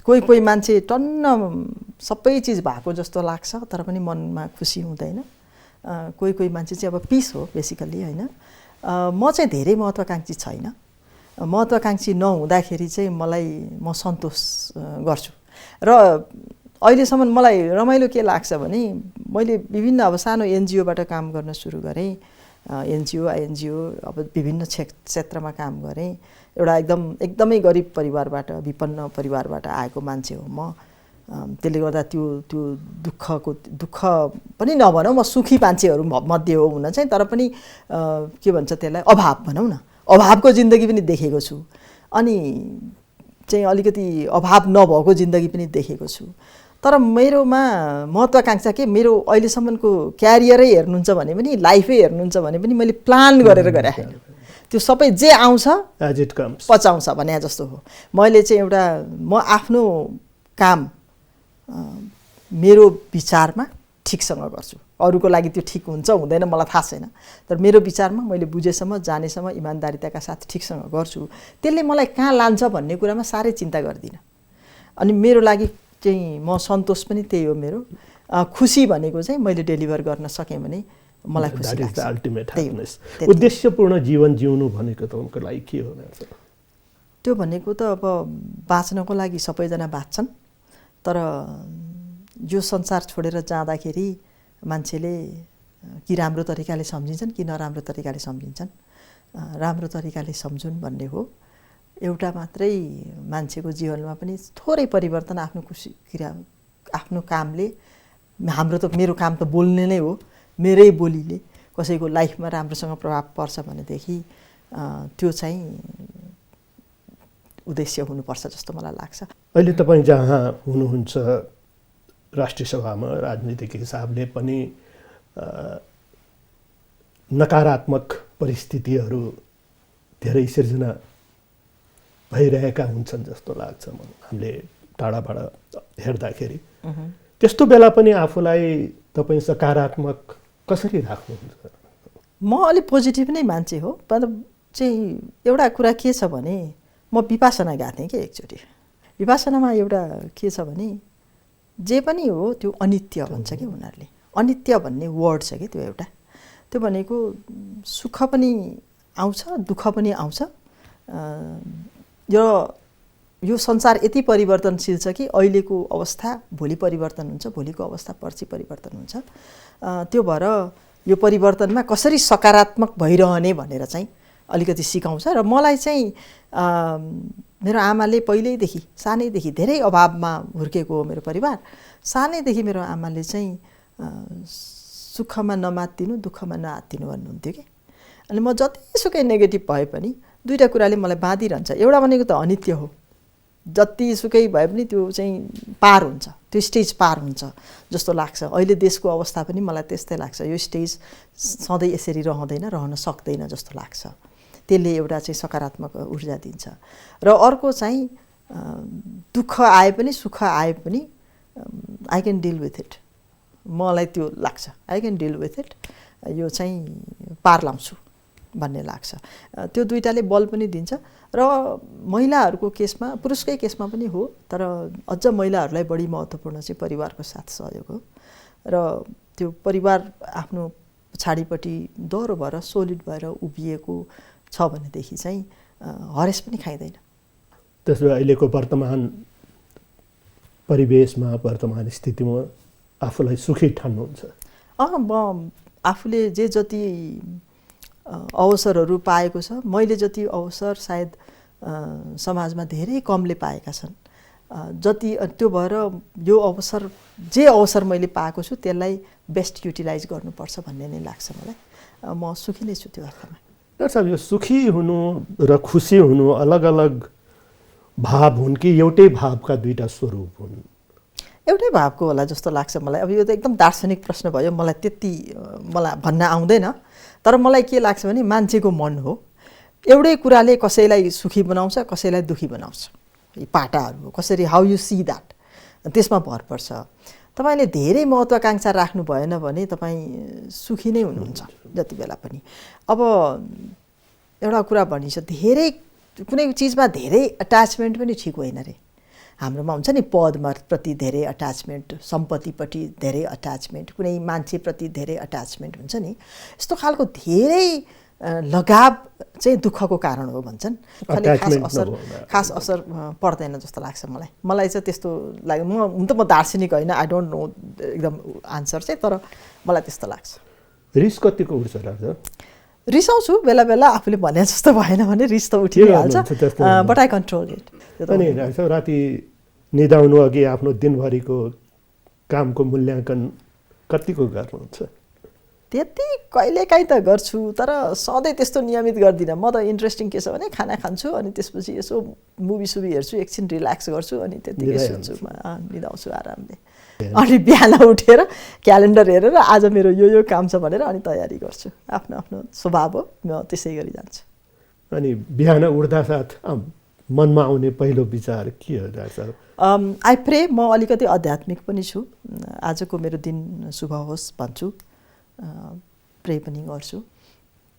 कोही मान्छे टन्न सबै चिज भएको जस्तो लाग्छ तर पनि मनमा खुसी हुँदैन। कोही मान्छे चाहिँ अब पिस हो बेसिकल्ली होइन। म चाहिँ धेरै महत्त्वाकाङ्क्षी छैन। महत्त्वाकाङ्क्षी नहुँदाखेरि चाहिँ म सन्तोष गर्छु। र अहिलेसम्म मलाई रमाइलो के लाग्छ भने मैले विभिन्न अब सानो एनजिओबाट काम गर्न सुरु गरेँ। एनजिओ आइएनजिओ अब विभिन्न क्षेत्रमा काम गरेँ। एउटा एकदमै गरिब परिवारबाट, विपन्न परिवारबाट आएको मान्छे हो म। त्यसले गर्दा त्यो दुःख पनि नभनौँ, म सुखी मान्छेहरू मध्ये हो हुन चाहिँ। तर पनि के भन्छ त्यसलाई, अभाव भनौँ न, अभावको जिन्दगी पनि देखेको छु। अनि चाहिँ अलिकति अभाव नभएको जिन्दगी पनि देखेको छु। तर मेरोमा महत्त्वाकाङ्क्षा के, मेरो अहिलेसम्मको क्यारियरै हेर्नुहुन्छ भने पनि, लाइफै हेर्नुहुन्छ भने पनि मैले प्लान गरेर गरेँ होइन। त्यो सबै जे आउँछ एज इट कम्स पचाउँछ भने जस्तो हो। मैले चाहिँ म आफ्नो काम मेरो विचारमा ठिकसँग गर्छु। अरूको लागि त्यो ठिक हुन्छ हुँदैन मलाई थाहा छैन, तर मेरो विचारमा मैले बुझेसम्म जानेसम्म इमान्दारिताका साथ ठिकसँग गर्छु। त्यसले मलाई कहाँ लान्छ भन्ने कुरामा साह्रै चिन्ता गर्दिनँ। अनि मेरो लागि चाहिँ म सन्तोष पनि त्यही हो। मेरो खुसी भनेको चाहिँ मैले डेलिभर गर्न सकेँ भने मलाई खुसी लाग्छ। Ultimate happiness. उद्देश्यपूर्ण जीवन जिउनु भनेको तपाईँको लागि के हो? त्यो भनेको त अब बाँच्नको लागि सबैजना बाँच्छन्, तर यो संसार छोडेर जाँदाखेरि मान्छेले कि राम्रो तरिकाले सम्झिन्छन् कि नराम्रो तरिकाले सम्झिन्छन्। राम्रो तरिकाले सम्झुन् भन्ने हो। एउटा मात्रै मान्छेको जीवनमा पनि थोरै परिवर्तन आफ्नो कामले, मेरो काम त बोल्ने नै हो, मेरै बोलीले कसैको लाइफमा राम्रोसँग प्रभाव पर्छ भनेदेखि त्यो चाहिँ उद्देश्य हुनुपर्छ जस्तो मलाई लाग्छ। अहिले तपाईँ जहाँ हुनुहुन्छ राष्ट्रिय सभामा राजनीतिक हिसाबले पनि नकारात्मक परिस्थितिहरू धेरै सिर्जना भइरहेका हुन्छन् जस्तो लाग्छ हामीले टाढाबाट हेर्दाखेरि। त्यस्तो बेला पनि आफूलाई तपाईँ सकारात्मक कसरी राख्नुहुन्छ? म अलिक पोजिटिभ नै मान्छे हो। तर चाहिँ एउटा कुरा के छ भने म विपासना गएको थिएँ कि एकचोटि। विपासनामा एउटा के छ भने जे पनि हो त्यो अनित्य भन्छ कि उनीहरूले। अनित्य भन्ने वर्ड छ कि त्यो एउटा। त्यो भनेको सुख पनि आउँछ दुःख पनि आउँछ। यो संसार यति परिवर्तनशील छ कि अहिलेको अवस्था भोलि परिवर्तन हुन्छ, भोलिको अवस्था पर्सि परिवर्तन हुन्छ। त्यो भएर यो परिवर्तनमा कसरी सकारात्मक भइरहने भनेर चाहिँ अलिकति सिकाउँछ। र मलाई चाहिँ मेरो आमाले पहिल्यैदेखि सानैदेखि धेरै अभावमा हुर्केको हो मेरो परिवार। सानैदेखि मेरो आमाले चाहिँ सुखमा नमात्तिनु दुःखमा नआत्तिनु भन्नुहुन्थ्यो कि। अनि म जतिसुकै नेगेटिभ भए पनि दुईवटा कुराले मलाई बाँधिरहन्छ। एउटा भनेको त अनित्य हो, जतिसुकै भए पनि त्यो चाहिँ पार हुन्छ, त्यो स्टेज पार हुन्छ जस्तो लाग्छ। अहिले देशको अवस्था पनि मलाई त्यस्तै लाग्छ, यो स्टेज सधैँ यसरी रहन सक्दैन जस्तो लाग्छ। त्यसले एउटा चाहिँ सकारात्मक ऊर्जा दिन्छ। र अर्को चाहिँ दुःख आए पनि सुख आए पनि I can deal with it, मलाई त्यो लाग्छ। I can deal with it, यो चाहिँ पार लाउँछु भन्ने लाग्छ। त्यो दुईटाले बल पनि दिन्छ। र महिलाहरूको केसमा, पुरुषकै केसमा पनि हो, तर अझ महिलाहरूलाई बढी महत्त्वपूर्ण चाहिँ परिवारको साथ सहयोग हो। र त्यो परिवार आफ्नो पछाडिपट्टि दह्रो भएर सोलिड भएर उभिएको छ भनेदेखि चाहिँ हरेस पनि खाइँदैन। त्यसो भए अहिलेको वर्तमान परिवेशमा, वर्तमान स्थितिमा आफूलाई सुखी ठान्नुहुन्छ? म आफूले जे जति अवसरहरू पाएको छ, मैले जति अवसर सायद समाजमा धेरै कमले पाएका छन्। जति त्यो भएर यो अवसर, जे अवसर मैले पाएको छु त्यसलाई बेस्ट युटिलाइज गर्नुपर्छ भन्ने नै लाग्छ मलाई। म सुखी नै छु त्यो अर्थमा। डाक्टर साहब, यो सुखी हुनु र खुसी हुनु अलग अलग भाव हुन् कि एउटै भावका दुईटा स्वरूप हुन्? एउटै भावको होला जस्तो लाग्छ मलाई। अब यो त एकदम दार्शनिक प्रश्न भयो, मलाई त्यति भन्न आउँदैन। तर मलाई के लाग्छ भने मान्छेको मन हो, एउटै कुराले कसैलाई सुखी बनाउँछ, कसैलाई दुखी बनाउँछ। यी पाटाहरू हो, कसरी हाउ यु सी द्याट, त्यसमा भर पर्छ। तपाईँले धेरै महत्त्वाकांक्षा राख्नु भएन भने तपाईँ सुखी नै हुनुहुन्छ जति बेला पनि। अब एउटा कुरा भनिन्छ, धेरै कुनै चिजमा धेरै अट्याचमेन्ट पनि ठिक होइन रे। हाम्रोमा हुन्छ नि पदमा प्रति धेरै अट्याचमेन्ट, सम्पत्तिपट्टि धेरै अट्याचमेन्ट, कुनै मान्छेप्रति धेरै अट्याचमेन्ट हुन्छ नि। यस्तो खालको धेरै लगाव चाहिँ दुःखको कारण हो भन्छन्। खास असर पर्दैन जस्तो लाग्छ मलाई चाहिँ त्यस्तो लाग्यो। हुन त म दार्शनिक होइन, आई डोन्ट नो एकदम आन्सर चाहिँ, तर मलाई त्यस्तो लाग्छ। रिस कतिको उठ्छ डाक्टर? रिसाउँछु बेला बेला, आफूले भने जस्तो भएन भने रिस त उठिहाल्छ, बट आई कन्ट्रोल इट। अनि डाक्टर, राति निदाउनु अघि आफ्नो दिनभरिको कामको मूल्याङ्कन कतिको गर्नुहुन्छ? त्यति कहिलेकाहीँ त गर्छु, तर सधैँ त्यस्तो नियमित गर्दिनँ। म त इन्ट्रेस्टिङ के छ भने खाना खान्छु, अनि त्यसपछि यसो मुभी हेर्छु, एकछिन रिल्याक्स गर्छु, अनि त्यतिकै सुन्छु, निदाउँछु आरामले। अनि बिहान उठेर क्यालेन्डर हेरेर आज मेरो यो काम छ भनेर अनि तयारी गर्छु। आफ्नो आफ्नो स्वभाव हो, म त्यसै गरी जान्छु। अनि बिहान उठ्दा साथ मनमा आउने पहिलो विचार के हो डाक्टर? आई प्रे, म अलिकति आध्यात्मिक पनि छु। आजको मेरो दिन शुभ होस् भन्छु, प्रे पनि गर्छु।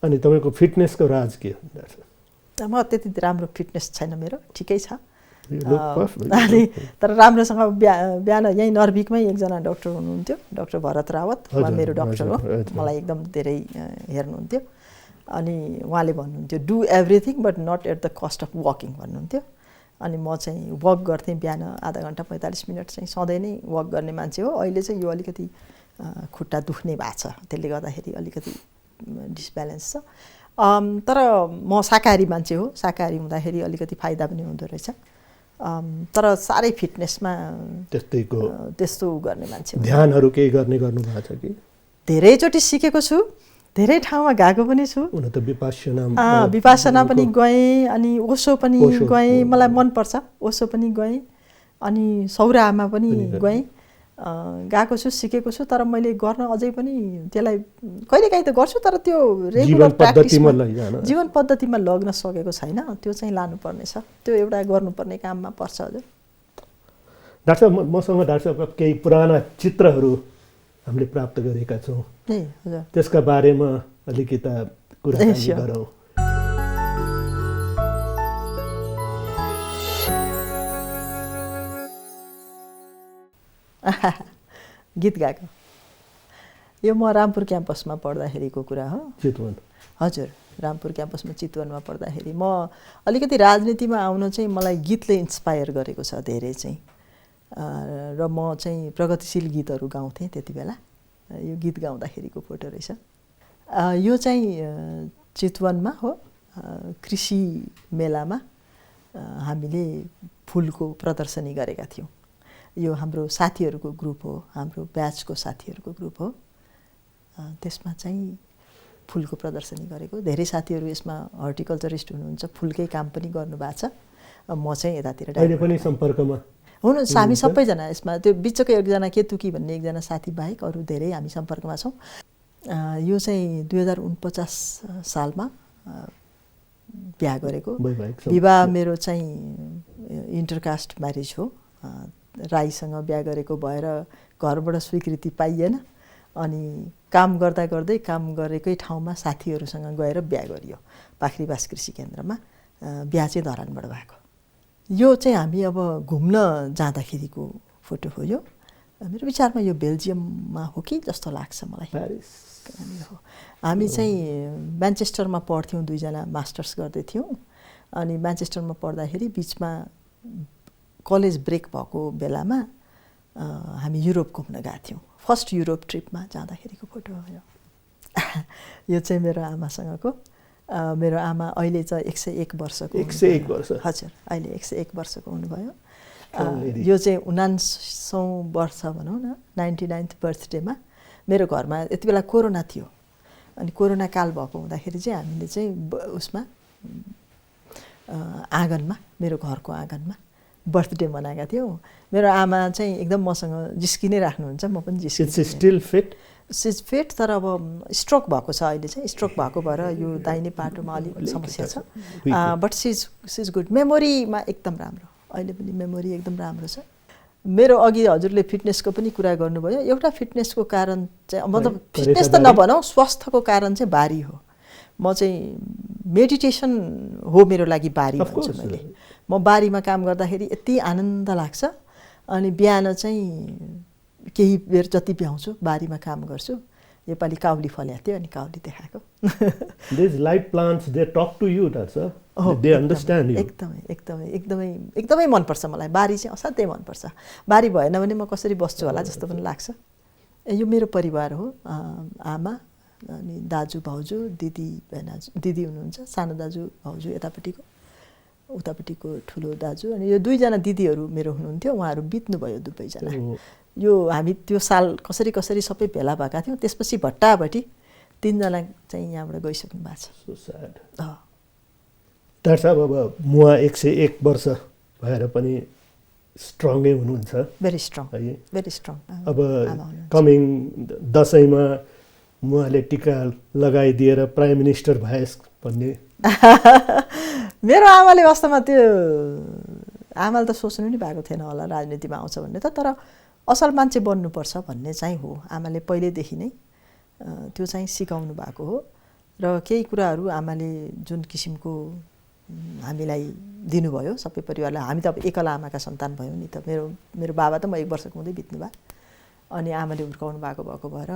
अनि तपाईँको फिटनेसको राज के हो डाक्टर? म त्यति राम्रो फिटनेस छैन मेरो, ठिकै छ। अनि तर राम्रोसँग बिहान यहीँ नर्भिकमै एकजना डाक्टर हुनुहुन्थ्यो, डाक्टर भरत रावत, उहाँ मेरो डाक्टर हो, मलाई एकदम धेरै हेर्नुहुन्थ्यो। अनि उहाँले भन्नुहुन्थ्यो do everything but not at the cost of working भन्नुहुन्थ्यो। अनि म चाहिँ वक गर्थेँ बिहान आधा घन्टा 45 मिनट चाहिँ सधैँ नै वक गर्ने मान्छे हो। अहिले चाहिँ यो अलिकति खुट्टा दुख्ने भएको छ, त्यसले गर्दाखेरि अलिकति डिसब्यालेन्स छ। तर म शाकाहारी मान्छे हो, शाकाहारी हुँदाखेरि अलिकति फाइदा पनि हुँदो रहेछ। तर साह्रै फिटनेसमा त्यस्तो गर्ने मान्छे। ध्यानहरू केही गर्नु भएको छ कि? धेरैचोटि सिकेको छु, धेरै ठाउँमा गएको पनि छु। विपासना पनि गएँ, अनि ओसो पनि गएँ, मलाई मनपर्छ, ओसो पनि गएँ। अनि सौरामा पनि गएँ, गएको छु, सिकेको छु। तर मैले गर्न अझै पनि त्यसलाई कहिलेकाहीँ त गर्छु, तर त्यो रेगुलर प्र्याक्टिसमा, जीवन पद्धतिमा लग्न सकेको छैन। त्यो चाहिँ लानुपर्नेछ, त्यो एउटा गर्नुपर्ने काममा पर्छ। हजुर डाक्टर, मसँग डाक्टर केही पुराना चित्रहरू हामीले प्राप्त गरेका छौँ, त्यसका बारेमा अलिकति कुराकानी गरौँ। गीत गाएको यो म रामपुर क्याम्पसमा पढ्दाखेरिको कुरा हो। चितवन? हजुर, रामपुर क्याम्पसमा चितवनमा पढ्दाखेरि म अलिकति राजनीतिमा आउन चाहिँ मलाई गीतले इन्स्पायर गरेको छ धेरै चाहिँ। र म चाहिँ प्रगतिशील गीतहरू गाउँथेँ त्यति बेला। यो गीत गाउँदाखेरिको फोटो रहेछ। यो चाहिँ चितवनमा हो, कृषि मेलामा हामीले फुलको प्रदर्शनी गरेका थियौँ। यो हाम्रो साथीहरूको ग्रुप हो, हाम्रो ब्याचको साथीहरूको ग्रुप हो। त्यसमा चाहिँ फुलको प्रदर्शनी गरेको। धेरै साथीहरू यसमा हर्टिकल्चरिस्ट हुनुहुन्छ, फुलकै काम पनि गर्नुभएको छ। म चाहिँ यतातिर अहिले पनि सम्पर्कमा हुनुहुन्छ हामी सबैजना। यसमा त्यो बिचको एकजना केतुकी भन्ने एकजना साथी बाहेक अरू धेरै हामी सम्पर्कमा छौँ। यो चाहिँ 2049 सालमा बिहा गरेको। विवाह मेरो चाहिँ इन्टरकास्ट म्यारिज हो। राईसँग बिहा गरेको भएर घरबाट स्वीकृति पाइएन। अनि काम गर्दा गर्दै काम गरेकै ठाउँमा साथीहरूसँग गएर बिहा गरियो पाखरीबास कृषि केन्द्रमा। बिहा चाहिँ धरानबाट भएको। यो चाहिँ हामी अब घुम्न जाँदाखेरिको फोटो हो। यो मेरो विचारमा यो बेल्जियममा हो कि जस्तो लाग्छ मलाई। हामी चाहिँ म्यान्चेस्टरमा पढ्थ्यौँ, दुईजना मास्टर्स गर्दै थियौँ। अनि म्यान्चेस्टरमा पढ्दाखेरि बिचमा कलेज ब्रेक भएको बेलामा हामी युरोप घुम्न गएको थियौँ। फर्स्ट युरोप ट्रिपमा जाँदाखेरिको फोटो हो यो। यो चाहिँ मेरो आमासँगको। मेरो आमा अहिले चाहिँ 101 वर्षको। 101 वर्ष? हजुर, अहिले 101 वर्षको हुनुभयो। यो चाहिँ 79औं वर्ष भनौँ न, 99th बर्थडेमा मेरो घरमा यति बेला कोरोना थियो। अनि कोरोना काल भएको हुँदाखेरि चाहिँ हामीले चाहिँ उसमा आँगनमा, मेरो घरको आँगनमा बर्थडे मनाएका थियौँ। मेरो आमा चाहिँ एकदम मसँग जिस्किनै राख्नुहुन्छ, म पनि जिस्किन्छु। Still fit? सिज फिट, तर अब स्ट्रोक भएको छ अहिले चाहिँ। स्ट्रोक भएको भएर यो दाहिने पाटोमा अलिक समस्या छ। But seize good. मेमोरीमा एकदम राम्रो, अहिले पनि मेमोरी एकदम राम्रो छ। मेरो अघि हजुरले फिटनेसको पनि कुरा गर्नुभयो। एउटा फिटनेसको कारण चाहिँ मतलब फिटनेस त नभनौँ, स्वास्थ्यको कारण चाहिँ बारी हो। म चाहिँ मेडिटेसन हो मेरो लागि बारी भन्छु मैले। म बारीमा काम गर्दाखेरि यति आनन्द लाग्छ। अनि बिहान चाहिँ केही बेर जति भ्याउँछु बारीमा काम गर्छु। योपालि काउली फलेको थियो, अनि काउली देखाएको। These light plants, they talk to you, that's all. They understand you. एकदमै मनपर्छ मलाई। बारी चाहिँ असाध्यै मनपर्छ। बारी भएन भने म कसरी बस्छु होला जस्तो पनि लाग्छ। यो मेरो परिवार हो। आमा, अनि दाजु भाउजू, दिदी हुनुहुन्छ, सानो दाजु भाउजू यतापट्टिको, उतापट्टिको ठुलो दाजु। अनि यो दुईजना दिदीहरू मेरो हुनुहुन्थ्यो, उहाँहरू बित्नुभयो दुवैजना। यो हामी त्यो साल कसरी सबै भेला भएका थियौँ। त्यसपछि भट्टाभट्टी 3 जना चाहिँ यहाँबाट गइसक्नु भएको छ। So sad. That's अब मुवा 101 वर्ष भएर पनि स्ट्रङै हुनुहुन्छ। Very strong, very strong. अब कमिङ दसैँमा मुवाले टिका लगाइदिएर प्राइम मिनिस्टर भएस भन्ने। मेरो आमाले वास्तवमा त्यो, आमाले त सोच्नु नि भएको थिएन होला राजनीतिमा आउँछ भन्ने त। तर असल मान्छे बन्नुपर्छ भन्ने चाहिँ हो। आमाले पहिल्यैदेखि नै त्यो चाहिँ सिकाउनु भएको हो। र केही कुराहरू आमाले जुन किसिमको हामीलाई दिनुभयो सबै परिवारलाई। हामी त अब एकला आमाका सन्तान भयौँ नि त। मेरो बाबा त म 1 वर्षको हुँदै बित्नु भयो। अनि आमाले हुर्काउनु भएको भएर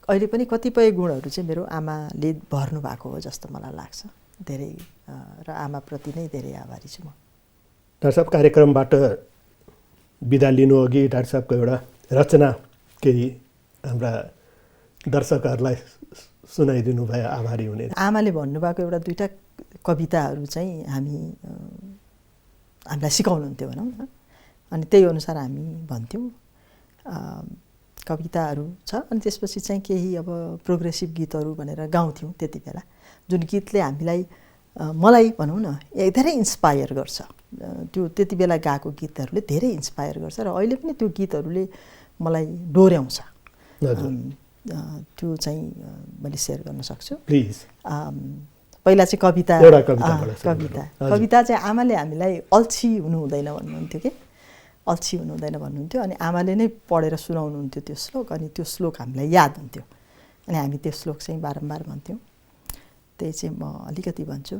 अहिले पनि कतिपय गुणहरू चाहिँ मेरो आमाले भर्नु भएको हो जस्तो मलाई लाग्छ धेरै। र आमाप्रति नै धेरै आभारी छु म। डाक्टर साहब, कार्यक्रमबाट बिदा लिनु अघि डाक्टर साहबको एउटा रचना केही हाम्रा दर्शकहरूलाई सुनाइदिनु भए आभारी हुने। आमाले भन्नुभएको एउटा 2टा कविताहरू चाहिँ हामीलाई सिकाउनुहुन्थ्यो भनौँ न। अनि त्यही अनुसार हामी भन्थ्यौँ। कविताहरू छ। अनि त्यसपछि चाहिँ केही अब प्रोग्रेसिभ गीतहरू भनेर गाउँथ्यौँ त्यति बेला। जुन गीतले हामीलाई, मलाई भनौँ न, धेरै इन्स्पायर गर्छ। त्यो त्यति बेला गाएको गीतहरूले धेरै इन्स्पायर गर्छ। र अहिले पनि त्यो गीतहरूले मलाई डोर्याउँछ। त्यो चाहिँ मैले सेयर गर्न सक्छु। प्लिज। पहिला चाहिँ कविता चाहिँ आमाले हामीलाई अल्छी हुनु हुँदैन भन्नुहुन्थ्यो कि, अल्छी हुनु हुँदैन भन्नुहुन्थ्यो। अनि आमाले नै पढेर सुनाउनुहुन्थ्यो त्यो श्लोक। अनि त्यो श्लोक हामीलाई याद हुन्थ्यो। अनि हामी त्यो श्लोक चाहिँ बारम्बार भन्थ्यौँ। त्यही चाहिँ म अलिकति भन्छु।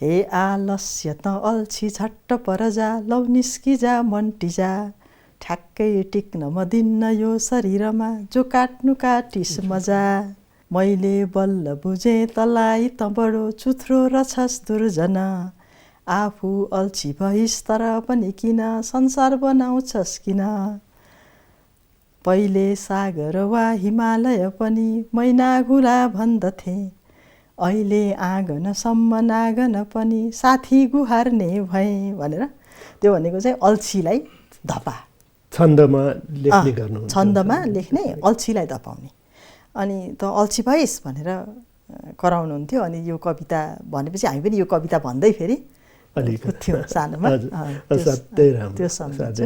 हे आलस्य त अल्छी झट्ट पर जा, लौ निस्किजा मन्टिजा, ठ्याक्कै टिक्न म दिन्न यो शरीरमा जो काट्नु काटिस मजा मैले बल्ल बुझेँ तँलाई त बडो चुथ्रो रछस् दुर्जन आफू अल्छी भइस् तर पनि किन संसार बनाउँछस् किन पहिले सागर वा हिमालय पनि मैना घुला भन्दथे अहिले आँगनसम्म नागन पनि साथी गुहार्ने भएँ भनेर त्यो भनेको चाहिँ अल्छीलाई धपा छन्दमा लेख्ने गर्नु छन्दमा लेख्ने अल्छीलाई धपाउने अनि त अल्छी भइस् भनेर कराउनुहुन्थ्यो अनि यो कविता भनेपछि हामी पनि यो कविता भन्दै फेरि थियो सानोमा त्यो सम्झिन्छ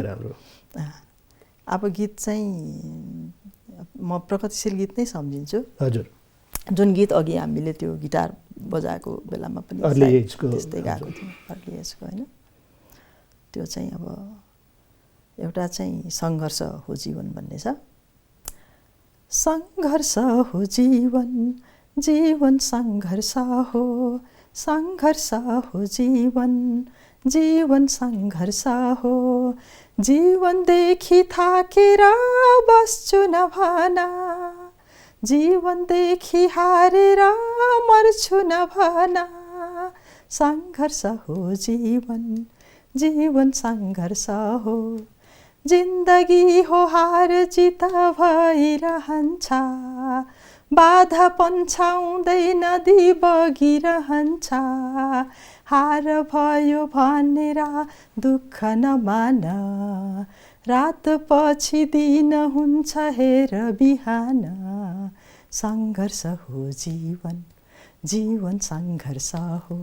अब गीत चाहिँ म प्रगतिशील गीत नै सम्झिन्छु हजुर जुन गीत अघि हामीले त्यो गिटार बजाएको बेलामा पनि त्यस्तै गाएको थियो अर्ली एजको होइन त्यो चाहिँ अब एउटा चाहिँ सङ्घर्ष हो जीवन भन्ने छ सङ्घर्ष हो जीवन जीवन सङ्घर्ष हो सङ्घर्ष हो जीवन जीवन सङ्घर्ष हो जीवनदेखि थाकेर बस्छु नभना जीवनदेखि हारेर मर्छु नभना सङ्घर्ष हो जीवन जीवन सङ्घर्ष हो जिन्दगी हो हार जित भइरहन्छ बाधा पन्छाउँदै नदी बगिरहन्छ हार भयो भनेर दुःख नमान रात पछि दिन हुन्छ हेर बिहान सङ्घर्ष हो जीवन जीवन सङ्घर्ष हो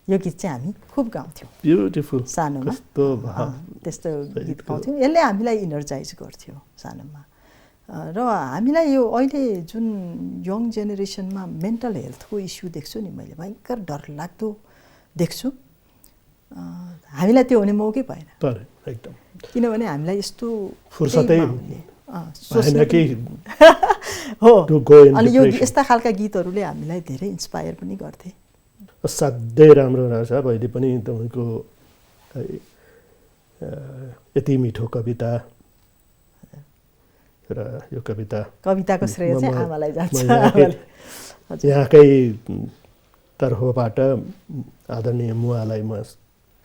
यो गीत चाहिँ हामी खुब गाउँथ्यौँ ब्युटिफुल सानोमा त्यस्तो गीत गाउँथ्यौँ यसले हामीलाई इनर्जाइज गर्थ्यो सानोमा र हामीलाई यो अहिले जुन यङ जेनेरेसनमा मेन्टल हेल्थको इस्यु देख्छु नि मैले भयङ्कर डरलाग्दो देख्छु हामीलाई त्यो हुने मौकै भएन एकदम किनभने हामीलाई यस्तो फुर्सदै हो अनि यो यस्ता खालका गीतहरूले हामीलाई धेरै इन्स्पायर पनि गर्थे असाध्यै राम्रो रहेछ अहिले पनि तपाईँको यति मिठो कविता र यो कविताको श्रेय चाहिँ आमालाई जान्छ यहाँकै तर्फबाट आदरणीय मुवालाई म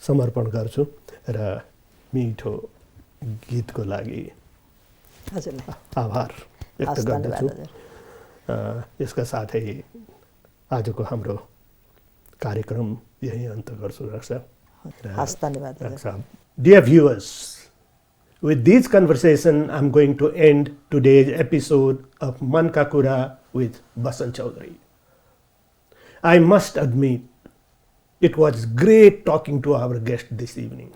समर्पण गर्छु र मिठो गीतको लागि हजुरलाई आभार व्यक्त गर्दछु यसका साथै आजको हाम्रो कार्यक्रम यही अन्त गर्छु रक्षा Dear viewers, with this conversation I'm going to end today's episode of Mann Ka Kura with Basant Chaudhary. I must admit it was great talking to our guest this evening.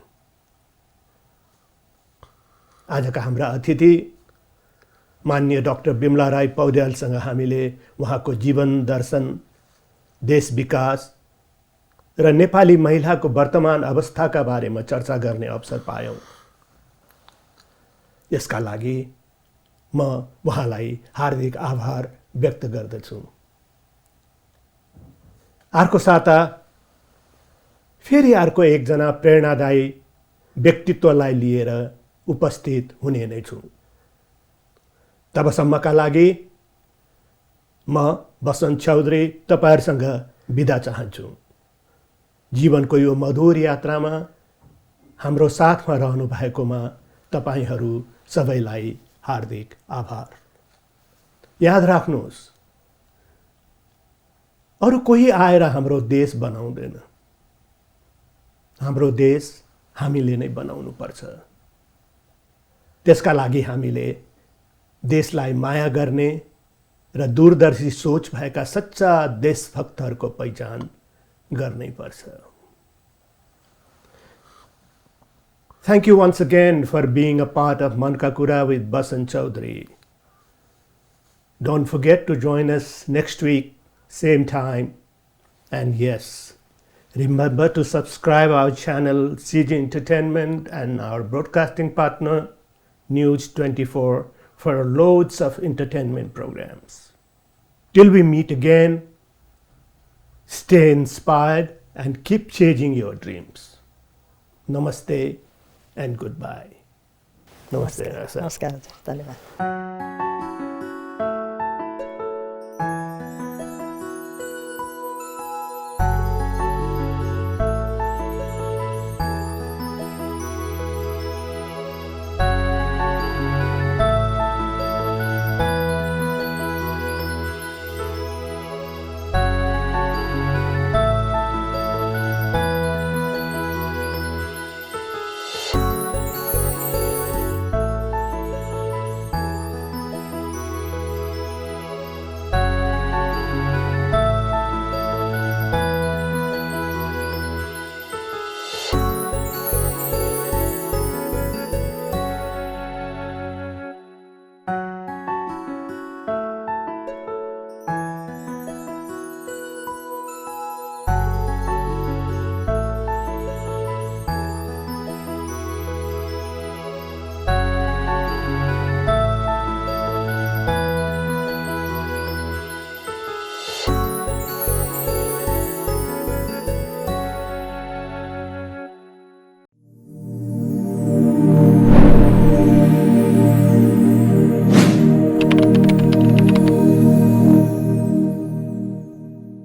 आजका हाम्रा अतिथि माननीय डाक्टर बिमला राई पौड्यालसँग हामीले उहाँको जीवन दर्शन देश विकास र नेपाली महिलाको वर्तमान अवस्थाका बारेमा चर्चा गर्ने अवसर पायौँ यसका लागि म उहाँलाई हार्दिक आभार व्यक्त गर्दछु अर्को साता फेरि अर्को एकजना प्रेरणादायी व्यक्तित्वलाई लिएर उपस्थित हुने नै छु तबसम्मका लागि म बसन्त चौधरी तपाईहरुसँग बिदा चाहन्छु जीवनको यो मधुर यात्रामा हाम्रो साथमा रहनु भएकोमा तपाईहरु सबैलाई हार्दिक आभार याद राख्नुहोस् अरु कोही आएर हाम्रो देश बनाउँदैन हाम्रो देश हामीले नै बनाउनु पर्छ त्यसका लागि हामीले देशलाई माया गर्ने र दूरदर्शी सोच भएका सच्चा देशभक्तहरूको पहिचान गर्नै पर्छ Thank you once again for being a part of Mann Ka Kura with Basant Chaudhary. Don't forget to join us next week, same time. And yes, remember to subscribe our channel CG Entertainment and our broadcasting partner News 24 for loads of entertainment programs. Till we meet again, stay inspired and keep chasing your dreams. Namaste and goodbye. नमस्ते sir. नमस्कार हजुर, धन्यवाद।